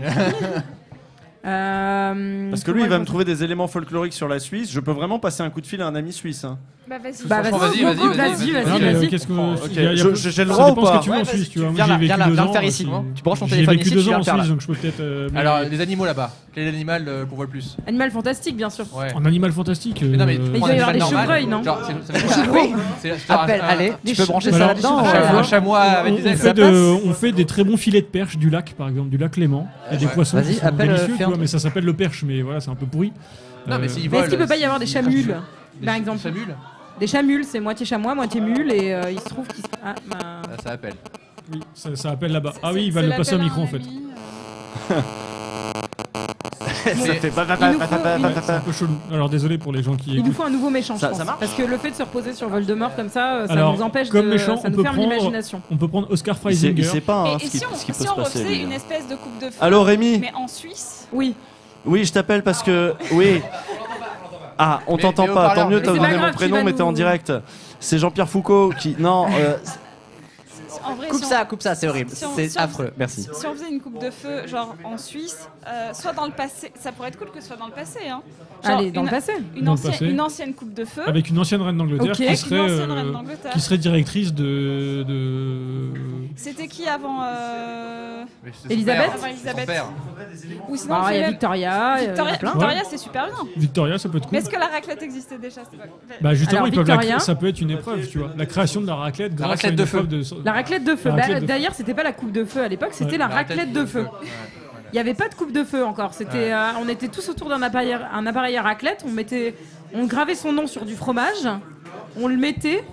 Parce que comment lui, il va elle me trouver des éléments folkloriques sur la Suisse. Je peux vraiment passer un coup de fil à un ami suisse. Hein. Bah vas-y. Bah, Franchement, vas-y, vas-y, vas-y, vas-y, vas-y, vas-y. Non, vas-y, mais vas-y. qu'est-ce que Ok, il y a- j'ai le ça droit ou dépend ce pas que tu veux en Ouais, Suisse, tu vois. viens Moi, là, j'ai vécu viens là, 2 viens ans. le faire ici. Tu branches ton J'ai téléphone vécu ici, 2 tu ans viens en le faire là. Suisse, donc je peux peut-être. mais- Alors, les animaux là-bas. Quel est l'animal qu'on voit le plus? Animal fantastique, bien sûr. Ouais. En animal fantastique. Mais non, mais il prends doit y un avoir animal des normal. chevreuils, non Genre, ça veut dire quoi? C'est genre Appelle, allez, tu peux brancher Alors, ça là-dedans. Un chamois avec des ailes. on fait des très bons filets de perche du lac, par exemple, du lac Léman. Il y a des Ouais. poissons Vas-y, qui sont appelle, délicieux, fais tu un vois, truc. mais ça s'appelle le perche, mais voilà, c'est un peu pourri. Non, mais s'ils Mais est-ce qu'il volent, peut pas y avoir des s'ils chamules, cherchent par des exemple? chamules. Des chamules, c'est moitié chamois, moitié mule, et il se trouve qu'ils. Ah, bah... Ah, ça appelle. Oui, ça appelle là-bas. Ah oui, il va C'est le passer au l'appel à micro un en fait. ami, Ça fait C'est un peu chelou. Alors désolé pour les gens qui Il nous écoutent. faut un nouveau méchant, je Ça pense. marche Parce que le fait de se reposer sur Voldemort comme ça, ça Alors, nous empêche comme de. méchant, Ça on nous peut ferme prendre- l'imagination. On peut prendre Oscar Il Freisinger. sait pas hein, Et ce qui si peut se on passer. refaisait lui. une espèce de coupe de feu Allô Rémi. mais en Suisse? Oui. Oui, je t'appelle parce que. Oui. Ah, on Mais t'entend au pas. parleur, Tant mieux, mais t'as c'est donné pas mon grave, tu prénom, vas mais t'es en nous- direct. C'est Jean-Pierre Foucault qui. Non. En vrai, Coupe ça, c'est horrible. si on- C'est si on- affreux. Merci. Si on faisait une coupe de feu, genre en Suisse, soit dans le passé, ça pourrait être cool que ce soit dans le passé. Hein. Genre Allez, dans le passé. Une, Dans le passé. une ancienne coupe de feu. Avec une ancienne reine d'Angleterre Ok. qui, Avec serait, une ancienne reine d'Angleterre. qui serait directrice de... C'était qui avant Mais c'est son Elisabeth père. Avant Son Elisabeth. père. Ou sinon, Bah, on il y a fait Victoria. Victoria, plein. Victoria, c'est super bien. Victoria, ça peut être Mais cool. est-ce que la raclette existait déjà? C'est pas- Bah justement, Alors, ils peuvent Victoria. ça peut être une épreuve, tu vois. La création de la raclette grâce raclette à une de feu. épreuve de... La raclette de feu. La Bah, raclette de feu. D'ailleurs, c'était pas la coupe de feu à l'époque, c'était Ouais. la raclette de feu. Il n'y avait pas de coupe de feu encore. C'était, on était tous autour d'un appareil à raclette. On gravait son nom sur du fromage, on le mettait,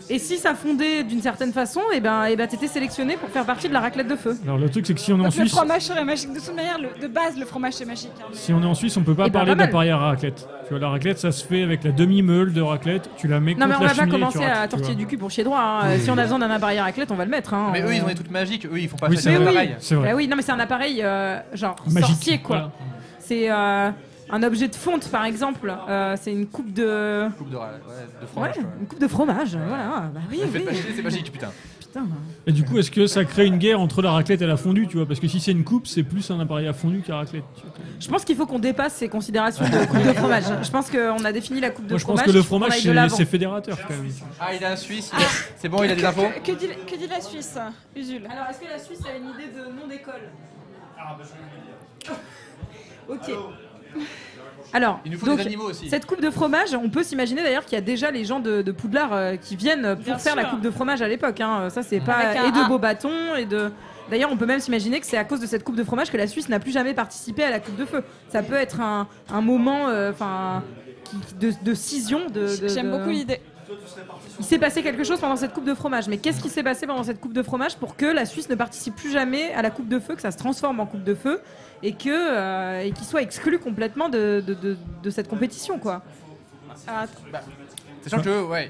et si ça fondait d'une certaine façon, et ben t'étais sélectionné pour faire partie de la raclette de feu. Alors le truc, c'est que si on est en Donc le Suisse... fromage serait magique. De toute manière, de base, le fromage c'est magique. Hein. Si on est en Suisse, on peut pas Eh ben, parler pas mal. d'appareil à raclette. Tu vois, la raclette, ça se fait avec la demi-meule de raclette. Tu la mets Non mais contre on la va pas cheminée et commencer tu à raclettes, tu tortiller vois. du cul pour chier droit. Hein. Si on a besoin d'un appareil à raclette, on va le mettre. Hein. Mais eux, ils ont des trucs magiques. Eux, ils font pas Oui, ça c'est avec vrai. pareil. C'est vrai. Bah oui, non mais c'est un appareil genre Magique. sorcier quoi. Voilà. C'est un objet de fonte par exemple. C'est une coupe de. Coupe de Ouais, fromage. quoi. une coupe de fromage. Voilà. Bah oui, Ça oui. fait pas chier, c'est magique, putain. Putain. Et du coup, est-ce que ça crée une guerre entre la raclette et la fondue, tu vois? Parce que si c'est une coupe, c'est plus un appareil à fondue qu'à raclette. Tu vois. Je pense qu'il faut qu'on dépasse ces considérations de coupe de fromage. Je pense qu'on a défini la coupe de Moi, je pense fromage. que le il faut qu'on fromage, aille de l'avant. c'est fédérateur quand même. Ah, il est un Suisse. C'est bon, il a des infos. Que dit la Suisse, Usul? Alors, est-ce que la Suisse a une idée de nom d'école? Ok. Alors, Il nous faut donc, des animaux aussi. cette coupe de fromage, on peut s'imaginer d'ailleurs qu'il y a déjà les gens de Poudlard qui viennent pour Bien faire la sûr. coupe de fromage à l'époque. Hein. Ça, c'est pas Avec et de beaux bâtons et de. D'ailleurs, on peut même s'imaginer que c'est à cause de cette coupe de fromage que la Suisse n'a plus jamais participé à la coupe de feu. Ça peut être un moment, de scission. J'aime beaucoup l'idée. Il s'est passé quelque chose pendant cette coupe de fromage. Mais qu'est-ce qui s'est passé pendant cette coupe de fromage pour que la Suisse ne participe plus jamais à la coupe de feu, que ça se transforme en coupe de feu et qu'il soit exclu complètement de cette compétition, quoi. Ah, Sachant que, ouais.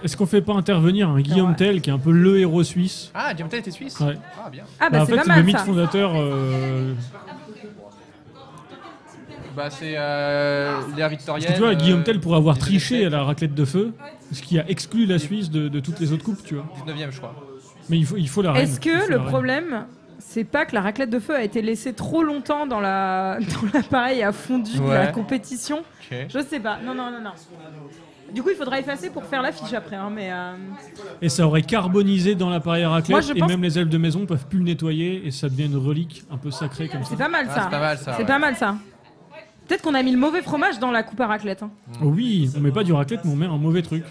Est-ce qu'on fait pas intervenir un Guillaume Tell qui est un peu le héros suisse? Ah, Guillaume Tell était suisse. Ouais. Ah, bien. Ah bah, En c'est fait, pas c'est mal le mythe ça. fondateur. Bah, c'est l'ère victorienne. Parce que tu vois, Guillaume Tell pourrait avoir des années triché à 7. la raclette de feu, ce qui a exclu la Suisse de toutes les autres coupes, tu vois. 19ème, je crois. Mais il faut la reine. Est-ce Il que faut le la reine. problème, c'est pas que la raclette de feu a été laissée trop longtemps dans l'appareil à fondu de la Ouais. compétition? Ok. Je sais pas. Non. Du coup, il faudra effacer pour faire l'affiche après. Hein, mais Et ça aurait carbonisé dans l'appareil à raclette, Moi, je et pense- même les elfes de maison peuvent plus le nettoyer, et ça devient une relique un peu sacrée comme ça. c'est pas mal Ah, ça. c'est pas mal ça. C'est ouais. pas mal ça. Peut-être qu'on a mis le mauvais fromage dans la coupe à raclette. Hein. Oh oui, on met pas du raclette, mais on met un mauvais truc.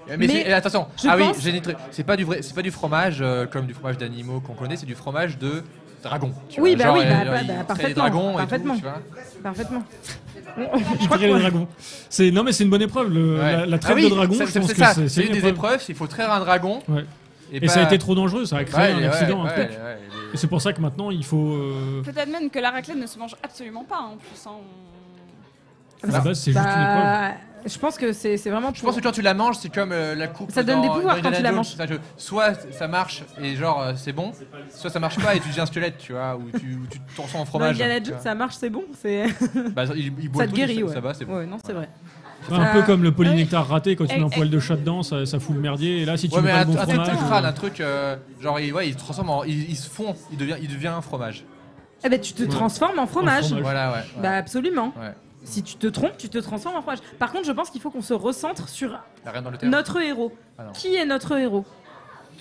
Mais, Mais attention, je ah oui, pense- j'ai des trucs. C'est pas du fromage comme du fromage d'animaux qu'on connaît, c'est du fromage de dragon. tu Oui, vois. bah Genre, oui, il bah, crée des parfaitement. dragons Parfaitement. et tout, tu vois. Parfaitement. Je crois les dragons. Non, mais c'est une bonne épreuve. Ouais. La traite Ah oui, de dragon, c'est- je pense c'est que ça. c'est C'est une une des épreuve. épreuves, il faut traire un dragon. Ouais. Et pas- ça a été trop dangereux, ça a créé un accident, un ouais, truc. ouais, Et c'est pour ça que maintenant, il faut. peut-être même que la raclette ne se mange absolument pas en plus. Hein. À la base, c'est juste une épreuve. Bah, je pense que c'est vraiment. Je pense que quand tu la manges, c'est comme la coupe. Ça donne des dans pouvoirs Indiana quand tu la Jones. manges. C'est-à-dire que soit ça marche et genre c'est bon, soit ça marche pas et tu deviens un squelette, tu vois, ou tu te transformes en Dans fromage. Indiana tu Jones, vois. ça marche, c'est bon. C'est. Bah, il boit Ça le te truc, guérit, ouais. ça va, c'est bon. Ouais, non, c'est vrai. Un peu comme le polynectar ouais. raté, quand tu mets un Eh, poil de chat dedans, ça fout le merdier. Et là, si tu Ouais, mets mais pas un le bon truc fromage. plus crade, un truc genre il se transforme en. Il se fond, il devient un fromage. Eh ben, tu te transformes en fromage. fromage. Voilà, ouais. Bah, absolument. Ouais. Si tu te trompes, tu te transformes en fromage. Par contre, je pense qu'il faut qu'on se recentre sur La reine dans le terre. notre héros. Ah non. Qui est notre héros?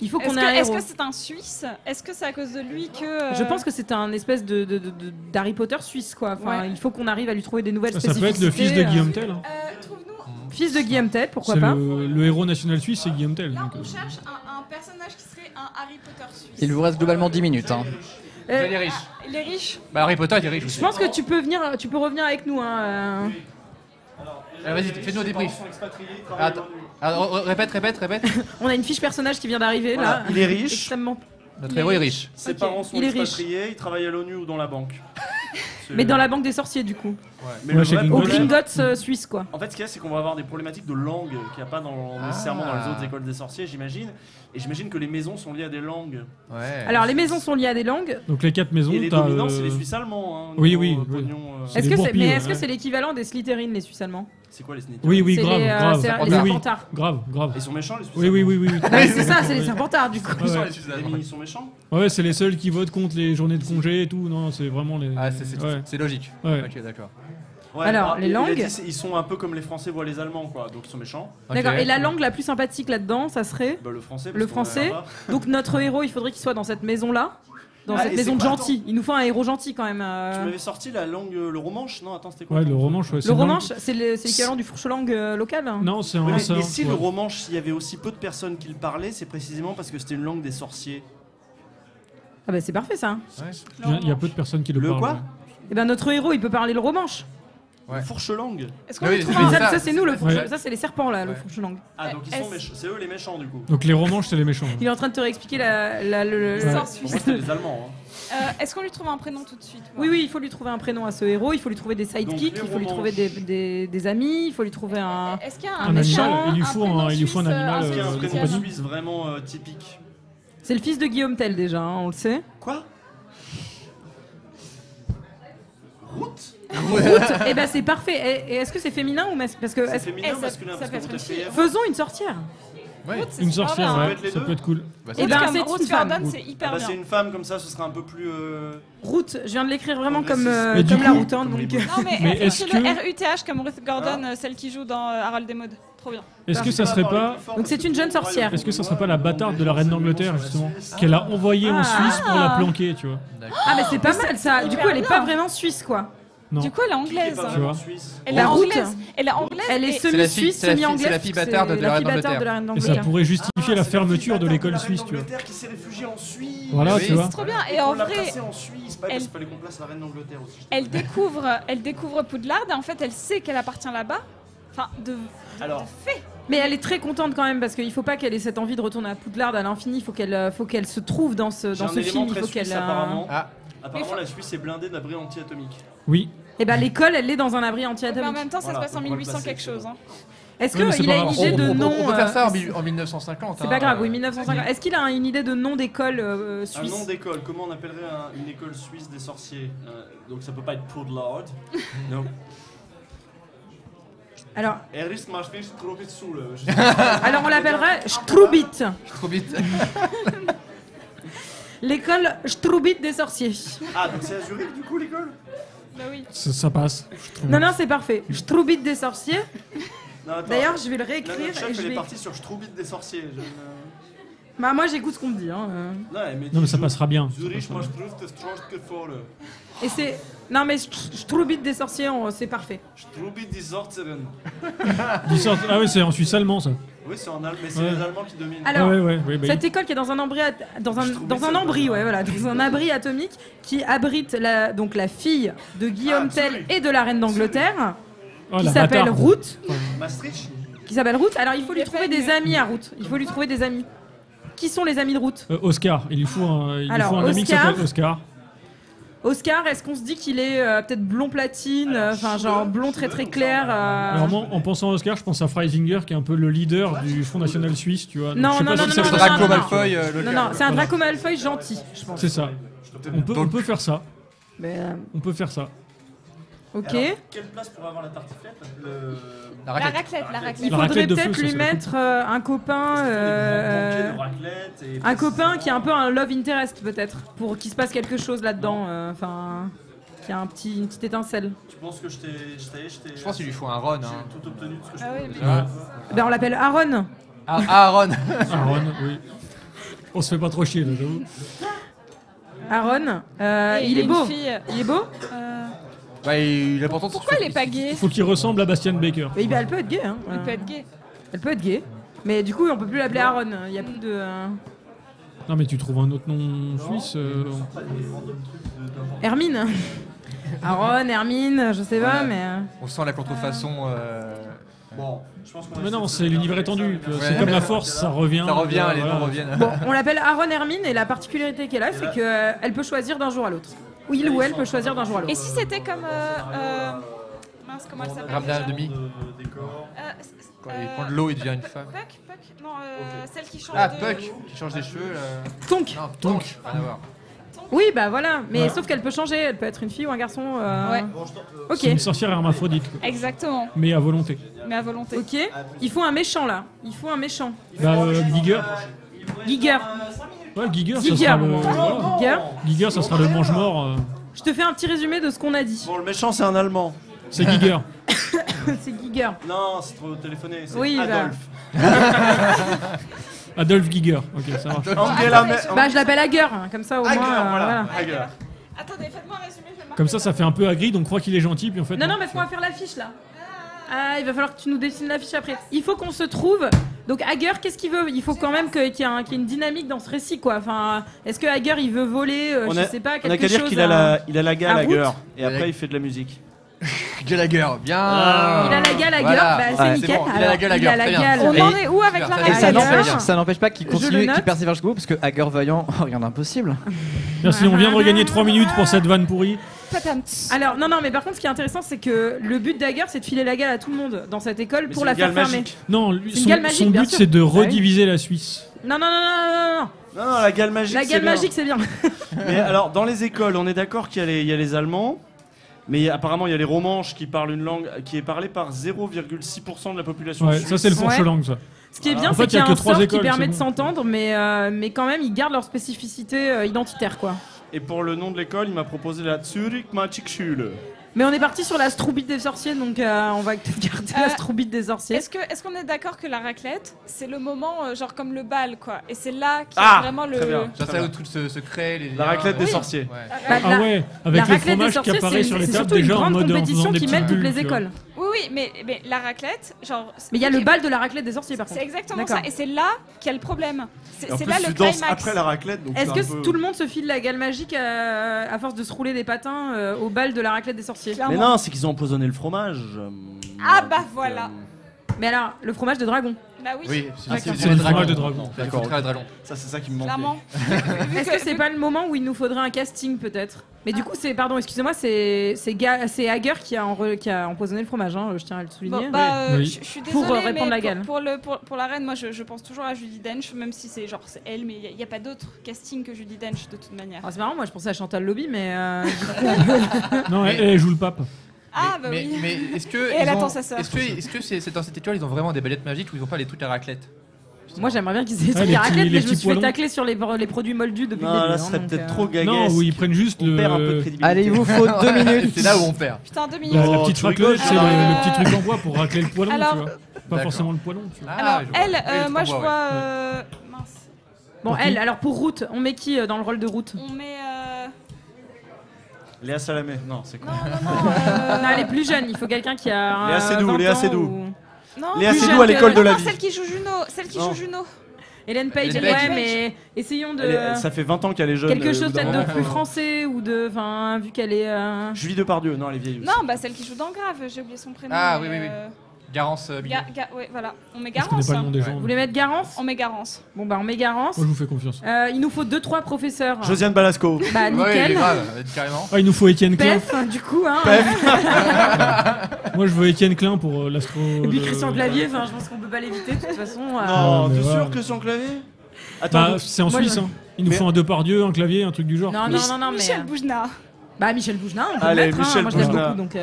Il faut qu'on Est-ce ait un que héros. c'est un Suisse? Est-ce que c'est à cause de lui que. Je pense que c'est un espèce d'Harry Potter suisse, quoi. Enfin, Ouais. il faut qu'on arrive à lui trouver des nouvelles Ça peut être spécificités. le fils de Guillaume Tell. hein. Trouve-nous. Fils de Guillaume Tell, pourquoi C'est pas. le héros national suisse, c'est Guillaume Tell. Là, donc, on cherche un personnage qui serait un Harry Potter suisse. Il vous reste globalement 10 minutes. Hein. Il est riche. Il est riche. Bah, Harry Potter, il est riche Je aussi. pense que tu peux revenir avec nous. Hein. Vas-y, fais-nous un débrief. Attends. Alors, répète. On a une fiche personnage qui vient d'arriver Voilà, là. il est riche. Extrêmement. Notre héros est riche. Ses parents sont Il est riche. expatriés, il travaille à l'ONU ou dans la banque. Mais dans la banque des sorciers, du coup. Mais le vrai Au problème- Gringotts suisse, quoi. En fait, ce qu'il y a, c'est qu'on va avoir des problématiques de langue qu'il n'y a pas nécessairement dans les autres écoles des sorciers, j'imagine. Et j'imagine que les maisons sont liées à des langues. Alors, les maisons sont liées à des langues. Donc les 4 maisons, Et les t'as, dominants, c'est les Suisses allemands. Hein, Oui, niveau, oui. pognon, C'est Est-ce des que c'est bourpilles, est-ce que ouais. c'est l'équivalent des Slytherin, les Suisses allemands? C'est quoi les Slytherin? Oui, C'est grave, les, grave. c'est les Oui, oui. Serpentards. Grave. Ils sont méchants, les Suisses Oui. Ouais, c'est ça, c'est les Serpentards, du coup. Ouais, ouais. Les minis sont méchants? Ouais, c'est les seuls qui votent contre les journées de congé et tout. Non, c'est vraiment les. Ah, c'est Ouais. logique. Ouais. Ok, d'accord. Ouais, Alors, les il a langues- dit, ils sont un peu comme les Français voient les Allemands, quoi. Donc ils sont méchants. D'accord. Et la langue la plus sympathique là-dedans, ça serait Bah, le français. parce le qu'on est français. là-bas. Donc notre héros, il faudrait qu'il soit dans cette maison-là. Dans Ah, cette et maison de c'est quoi, gentil. Il nous faut un héros gentil quand même. Tu m'avais sorti la langue, le romanche? Non, attends, c'était quoi? Ouais, le romanche, ouais. c'est Le une romanche, langue- c'est l'équivalent du fourche-langue local. Non, c'est un. Ouais, c'est un- mais si ouais. le romanche, s'il y avait aussi peu de personnes qui le parlaient, c'est précisément parce que c'était une langue des sorciers. Ah bah c'est parfait ça. Il y a peu de personnes qui le Le parlent. quoi ouais. Et ben notre héros, il peut parler le romanche. Ouais. Fourche-langue. Est-ce qu'on Oui, lui trouve c'est un... Ça c'est nous le fourche. Ouais. Ça c'est les serpents là, le Ouais. fourche-langue. Ah, donc ils Est-ce- sont méchants. C'est eux les méchants, du coup. Donc les romanches, c'est les méchants. Il est en train de te réexpliquer le. Sort Pour suisse. moi, c'était les Allemands. Hein. Est-ce qu'on lui trouve un prénom tout de suite Oui, il faut lui trouver un prénom à ce héros, il faut lui trouver des sidekicks, Donc, il les faut lui romanches. trouver des amis, il faut lui trouver un. Est-ce qu'il y a Un un méchant, animal. Il lui faut prénom un suisse, animal, Est-ce qu'il y a un de prénom compagnie. suisse vraiment typique? C'est le fils de Guillaume Tell déjà, hein, on le sait. Quoi? Route? Et ben c'est parfait. Et est-ce que c'est féminin ou masculin? Parce que C'est est-ce- féminin ou ça- masculin? ça Parce peut que être vous une fille. êtes faisons une sorcière. Ouais. Une sorcière, bien. Ça peut ouais. être les Ça deux. peut être cool. Bah, Eh c'est- ben, Comme c'est Ruth une femme. Gordon, c'est Ah hyper bah, bien. c'est une femme, comme ça, ce serait un peu plus. Route, je viens de l'écrire vraiment comme, Progressiste. Mais du comme la coup- route. Hein, Comme les donc, boules. Non, mais, Mais est-ce c'est le que- RUTH comme Ruth Gordon, celle qui joue dans Harald des Modes. Trop bien. Est-ce que ça serait pas. Donc c'est une jeune sorcière. Est-ce que ça serait pas la bâtarde de la reine d'Angleterre, justement? Qu'elle a envoyée en Suisse pour la planquer, tu vois? Ah mais c'est pas mal ça. Du coup elle est pas vraiment suisse quoi. Non. Du coup, elle est anglaise. Tu vois. Elle est La route. anglaise. Elle est anglaise. Elle est et- semi-suisse, c'est la fille- semi-anglaise. c'est la fille bâtarde de la reine d'Angleterre. de la reine Et ça d'Angleterre. pourrait justifier la fermeture de l'école suisse, tu vois. L'Angleterre qui s'est réfugiée en Suisse. Voilà, Oui, tu vois. C'est trop bien. Et Et en on l'a vrai, placée en Suisse. Pas elle- parce qu'il fallait qu'on place la reine d'Angleterre aussi. elle découvre Poudlard et en fait, elle sait qu'elle appartient là-bas. Enfin, de Alors, fait. Mais elle est très contente quand même parce qu'il faut pas qu'elle ait cette envie de retourner à Poudlard à l'infini. Il faut qu'elle se trouve dans ce j'ai un film. élément Il très faut suisse, qu'elle. apparemment. Ah. Apparemment, la Suisse est blindée d'abris anti-atomiques. Oui. Et ben l'école, elle est dans un abri Mais en anti-atomique. même temps, ça Voilà, se passe en on va le 1800 placer, quelque c'est chose. bon. hein. Est-ce Oui, mais c'est qu'il pas a une grave. idée de nom On peut faire ça euh, en 1950. C'est pas grave, oui, 1950. Est-ce qu'il a une idée de nom d'école Un suisse? nom d'école, comment on appellerait une école suisse des sorciers? Donc ça peut pas être Poudlard. Non. Alors, Erist Marschwitz Krovitzoule. alors on l'appellerait Strubit. Trop vite. L'école Strubit des sorciers. Ah, donc c'est à Zurich du coup l'école? Bah oui. Ça passe. je trouve. Non, non, c'est parfait. Strubit des sorciers. Non, attends. D'ailleurs, je vais le Là, réécrire notre chef, et je elle est vais. partie sur Strubit des sorciers. Bah, moi, j'écoute ce qu'on me dit. Hein. Non, elle me dit Non, mais ça passera bien. Zurich Maastricht Strandgevolle. Et c'est. Non, mais Strubit des sorciers, c'est parfait. Strubit des Sortieren. Ah oui, c'est en suisse allemand, ça. Oui, c'est en allemand, mais c'est Ouais. les Allemands qui dominent. Alors, ouais, bah, cette école qui est dans un abri, dans un abri atomique qui abrite donc la fille de Guillaume Tell et de la reine d'Angleterre, Oh, qui la s'appelle bâtarde. Ruth. Maastricht. Qui s'appelle Ruth. Alors, il faut lui est trouver pas des mieux. amis à Ruth. Il faut lui trouver des amis. Qui sont les amis de Ruth? Oscar, il lui faut un Alors, ami qui Oscar. s'appelle Oscar. Oscar, est-ce qu'on se dit qu'il est peut-être blond platine, enfin genre blond très très clair Alors moi, en pensant à Oscar, je pense à Freisinger, qui est un peu le leader du Front National Suisse, tu vois. Donc, Non, je sais non, pas non, si non, ça non, peut- non, Draco non, Malfoy, non, non, c'est un Draco Malfoy gentil, je pense. C'est ça. On peut faire ça. Mais, On peut faire ça. ok. Alors, quelle place pour avoir la tartiflette? La La raclette. raclette, la Il La raclette. faudrait raclette de peut-être feu, ça, lui c'est mettre un copain, un copain qui est un peu un love interest peut-être, pour qu'il se passe quelque chose là-dedans, enfin, qui a une petite étincelle. Tu penses que je t'ai. Je pense qu'il lui faut un Ron. J'ai Hein. tout obtenu de ce que je Ah pouvais. oui, mais- Ben on l'appelle Aaron. Ah, Ron. Aaron, oui. On se fait pas trop chier, là, j'avoue. Aaron, Et il est une beau. fille, Il est beau. Bah, il est pourtant. Pourquoi elle est pas gay? Il faut qu'il ressemble à Bastian Baker. Mais elle peut être gay. Hein. Elle peut être gay. Elle peut être gay. Mais du coup, on peut plus l'appeler Aaron. Il y a plus de. Non, mais tu trouves un autre nom suisse Hermine. Aaron, Hermine, je sais pas, mais. On sent la contrefaçon. Bon, je pense qu'on va Mais non, essayer c'est de- l'univers étendu. Ouais. C'est comme la force, ça revient. Ça revient, les voilà. noms reviennent. Bon, on l'appelle Aaron Hermine et la particularité qu'elle a, c'est qu'elle peut choisir d'un jour à l'autre. Ou il ou elle peut choisir d'un jour à Et l'autre. si c'était comme. Mince, comment elle s'appelle Ramda déjà demi. Quand il prend de l'eau, il devient une femme. Puck Non, celle qui change Ah, de. Puck, qui change des cheveux. Tonk. Non, Tonk. Rien à voir. Oui, bah voilà. Mais Ouais. sauf qu'elle peut changer. Elle peut être une fille ou un garçon. Ouais. Ok. C'est une sorcière hermaphrodite, quoi. Exactement, Mais à volonté. mais à volonté. Ok. Il faut un méchant là. Il faut un méchant. Bah, Giger. Giger. Ouais, Giger, ça Giger. sera le. Giger. Giger, ça sera le mange-mort. Je te fais un petit résumé de ce qu'on a dit. Bon, le méchant, c'est un Allemand. C'est Giger. C'est Giger. Non, c'est trop téléphoné. C'est Oui, bah. Adolphe. Adolf Giger. Ok, ça marche. Angela Merkel. Bah, je l'appelle Hager, comme ça au Hager, moins. voilà. Hager. Attendez, faites-moi un résumé. Je vais Comme ça fait un peu agri, donc on croit qu'il est gentil, puis en fait. Non, non, mais faut faire l'affiche là. Ah, il va falloir que tu nous dessines l'affiche après. Il faut qu'on se trouve. Donc Hager, qu'est-ce qu'il veut? Il faut quand même qu'il y ait une dynamique dans ce récit, quoi. Enfin, est-ce que Hager il veut voler, je sais pas, On a quelque qu'à dire chose qu'il a la gale à Hager. route. Et après, il fait de la musique. Gallagher, bien. Il a la gale Hager, Voilà. bah, c'est Ouais, nickel. bon, il a Alors, la gale il a Hager, la très bien. gale. On en est où avec la Super. Et règle ça n'empêche pas qu'il Je le continue, note. qu'il persévère jusqu'au bout, parce que Hager Vaillant, oh, rien d'impossible. Merci, on vient de regagner 3 minutes pour cette vanne pourrie. Alors, non, mais par contre, ce qui est intéressant, c'est que le but d'Hager, c'est de filer la gale à tout le monde dans cette école pour la faire fermer. Non, C'est une gale magique, son bien but sûr. c'est de Ah oui. rediviser la Suisse. Non, non, non, non, non, Non, la gale magique. La c'est gale bien. magique, c'est bien. Mais alors, dans les écoles, on est d'accord qu'il y a les Allemands, mais apparemment, il y a les Romanches qui parlent une langue qui est parlée par 0,6% de la population Ouais, suisse. ça c'est le fourche-langue, ça. Ce qui est Voilà. bien, En fait, c'est qu'il y a y a que un 3 sort qui écoles, permet c'est de bon. s'entendre, mais quand même, ils gardent leur spécificité identitaire, quoi. Et pour le nom de l'école, il m'a proposé la Zurich Magic Schule. Mais on est parti sur la Stroubite des sorciers, donc on va garder la Stroubite des sorciers. Est-ce qu'on est d'accord que la raclette, c'est le moment, genre comme le bal, quoi? Et c'est là qu'il y Ah, a vraiment le. très bien. Ça, c'est là où tout se crée. Les La raclette des liens, sorciers. Ouais. Bah, Ah ouais, avec la le raclette des fromage qui sorciers, apparaît sur les c'est tables surtout une déjà en grande mode en compétition faisant des qui petites mêle toutes bulles, les tu vois. écoles. Oui, mais la raclette, genre. Mais il y a ok, le bal de la raclette des sorciers, par contre. C'est exactement D'accord. ça, et c'est là qu'il y a le problème. Et en C'est plus, là tu le danses climax. après la raclette. donc Est-ce c'est que un peu- tout le monde se file la gale magique à force de se rouler des patins au bal de la raclette des sorciers? Mais non, c'est qu'ils ont empoisonné le fromage. Ah bah voilà. Mais alors, le fromage de dragon. Bah oui. Oui, c'est le fromage de dragon. D'accord. Ça, c'est ça qui me manquait. Clairement. Est-ce que c'est pas le moment où il nous faudrait un casting, peut-être? Mais du coup, pardon, excusez-moi, c'est Hager qui a empoisonné le fromage, hein, je tiens à le souligner. Bon, bah, Oui. je suis Pour, désolée, répondre mais la gale. pour la reine, moi je pense toujours à Judi Dench, même si c'est elle, mais il n'y a pas d'autre casting que Judi Dench de toute manière. Ah, c'est marrant, moi je pensais à Chantal Lobby, mais. Non, elle joue le pape. Ah bah mais, oui. mais est-ce que Et elle ils ont- attend sa sœur. Est-ce que c'est dans cette étoile ils ont vraiment des baguettes magiques ou ils ont pas les trucs à raclette? Moi j'aimerais bien qu'ils aient Ouais, des les raclettes, petits- mais les je me petits suis fait poilons. tacler sur les produits moldus depuis Non, le début. là, hein, ce serait donc, peut-être trop gaguesque. Non, où ils prennent juste On perd un peu de le. crédibilité. Allez, il vous faut 2 minutes. C'est là où on perd. Putain, 2 minutes. La Oh, petite tu rigoles, raclette, c'est le petit truc en bois pour racler le poilon, Alors- tu vois. Pas D'accord. forcément le poilon, tu vois. Alors, je vois. elle, Oui, le moi je combat, vois. ouais. Mince. Bon, Pour qui elle, alors pour Ruth, on met qui dans le rôle de Ruth? On met. Léa Salamé. Non, c'est quoi Non, Non, elle est plus jeune, il faut quelqu'un qui a. Léa Seydoux, 20 Léa ans Seydoux. ou- non. Léa plus Seydoux jeune à l'école que- de la Non, vie. celle qui joue Non. Juno. Hélène Page, Ellen ouais, Page. mais essayons de. Ça fait 20 ans qu'elle est jeune. Quelque au chose bout d'un peut-être de moment, plus faut- français ou de. Enfin, vu qu'elle est. Julie Depardieu. Non, elle est vieille aussi. Non, bah celle qui joue dans Grave, j'ai oublié son prénom. Ah, mais, oui, oui, oui. Garance Billot. Ouais, voilà. On met Je connais Garance. pas le nom des gens. Vous voulez mettre Garance? On met Garance. Bon, bah, on met Garance. Moi, je vous fais confiance. Il nous faut 2-3 professeurs. Josiane Balasco. Bah, Ouais, il nickel. est grave, carrément. Ah, il nous faut Étienne Klein. Pef, du coup, hein. Moi, je veux Étienne Klein pour l'astro. Et puis Christian Clavier, enfin, je pense qu'on peut pas l'éviter de toute façon. Non, mais t'es voilà. sûr que son clavier? Attends, Bah, donc- c'est en Moi, Suisse, je- hein. Il nous Mais- faut un Depardieu, un clavier, un truc du genre. Non, mais. Michel Boujna. Bah, Michel Boujna, on peut Allez, le mettre, hein. Michel Moi, je l'aime Boujna. beaucoup, donc.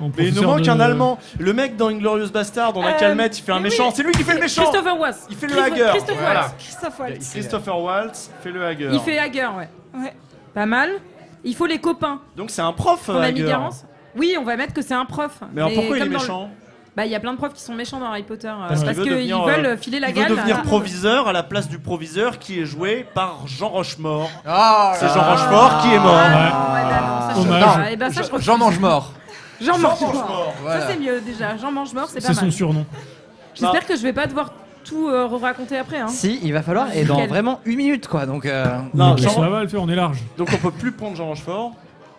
En Mais il nous professeur manque de- un Allemand. Le mec dans Inglorious Bastard, on a qu'à le mettre, il fait un Mais méchant. oui. C'est lui qui fait le méchant. Christopher Waltz. Il fait le Hager. Christopher Voilà. Waltz. Christophe Waltz. Christopher Waltz fait le Hager. Il fait Hager, ouais. Ouais. Pas mal. Il faut les copains. Donc c'est un prof, On a mis Hager. Garance. Oui, on va mettre que c'est un prof. Mais alors pourquoi il est comme dans le- méchant? Bah, il y a plein de profs qui sont méchants dans Harry Potter. Parce Parce qu'il veut qu'ils devenir, veulent filer la Il veut gale. devenir à- proviseur à la place du proviseur qui est joué par Jean Rochemort. Ah, C'est Jean Rochefort qui est mort. Ah, non, ouais, bah, non, ça, je Hommage. sais pas. Eh ben, ça, je refuse. Jean mange mort. Jean mange mort. Rochemort. Voilà. Ça, c'est mieux déjà. Jean mange mort, c'est pas C'est son mal. surnom. J'espère que je vais pas devoir tout raconter après. Hein. Si, il va falloir, et dans Nickel. vraiment 1 minute, quoi. Donc, Non, Donc, Jean- ça va le faire, on est large. Donc on peut plus prendre Jean Rochefort.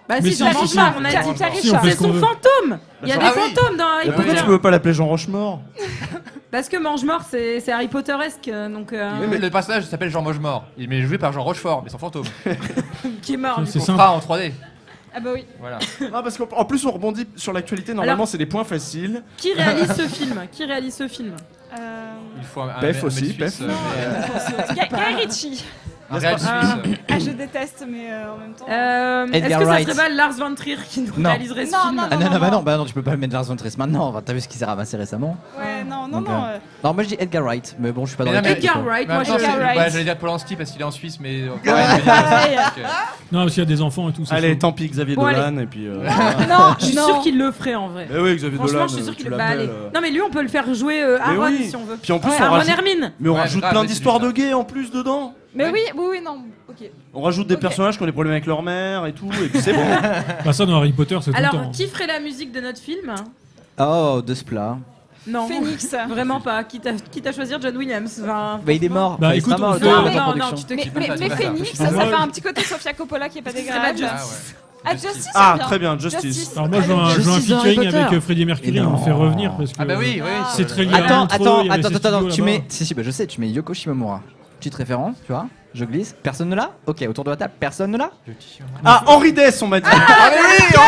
Bah Mais si, si, Jean si, Rochemort, si. on a Carrie dit. Carrie Si, on fait C'est ce qu'on son veut. fantôme. Il y a des Ah oui. fantômes dans Harry Et pourquoi Potter. tu peux pas l'appeler Jean Rochemort? Parce que Mange-Mort, c'est Harry Potteresque, donc Oui, mais le personnage s'appelle Jean Rochemort. Il est joué par Jean Rochefort, mais son fantôme. qui est mort. C'est On simple. fera en 3D. Ah bah oui. Voilà. Non, parce qu'en plus, on rebondit sur l'actualité. Normalement, c'est des points faciles. Qui réalise ce film Qui réalise ce film Il faut un Pef un aussi, mec Pef. suisse, mais, Guy Ritchie. un réel suisse. Ah, je déteste, mais en même temps. Est-ce Edgar que ça Wright. serait pas Lars von Trier qui nous Non. réaliserait ce Non, film non, Ah bah non, tu peux pas mettre Lars von Trier maintenant. Enfin, t'as vu ce qui s'est ramassé récemment. Ouais, non, non, Donc, non. Non, moi je dis Edgar Wright, mais bon, je suis pas dans Mais les non, mais- trucs, Edgar quoi. Wright, Mais en moi même temps, je. Edgar Wright. ouais, j'allais dire Polanski parce qu'il est en Suisse, mais. Ouais, Non, parce qu'il y a des enfants et tout. c'est Allez, chaud. tant pis, Xavier Bon, Dolan, et puis. non, Je suis non. sûr qu'il le ferait en vrai. Eh oui, Xavier Franchement, Dolan. je suis sûr tu qu'il le. Bah, l'appelles, allez. Non, mais lui, on peut le faire jouer Aaron oui. si on veut. Puis en plus, Ouais, on Aaron rajoute, Hermine. mais on Ouais, rajoute grave, plein c'est d'histoires lui, de gays en plus dedans. Mais oui, non. Ok. On rajoute des personnages qui ont des problèmes avec leur mère et tout, et puis c'est bon. Bah, ça, dans Harry Potter, c'est tout le temps. Alors, qui ferait la musique de notre film Oh, de ce plat. Non, Phoenix. vraiment pas. Quitte à choisir John Williams. Enfin, Bah, il est mort. Bah, Enfin, il écoute, sera mort on le fait- temps de non, la mais non, production. tu te Mais, Tu peux mais, pas, tu mais peux pas. Phoenix, Ah, ça moi, fait un petit côté Sofia Coppola qui est pas serait désagréable. la Ah Justice. ouais. Ah, Justice, Ah, c'est bien. très bien, Justice. Alors moi, je veux un Justice dans Harry featuring Potter. avec Freddie Mercury, Et on le fait non. revenir parce que Ah bah oui, oui. c'est très lié à Attends, l'intro, il y a les attends, tu studios mets. là-bas. Si, bah je sais, tu mets Yoko Shimomura. Petite référence, tu vois. Je glisse. Personne ne l'a. Ok, autour de la table, personne ne l'a. Ah, Henri Dess, on m'a dit. Ah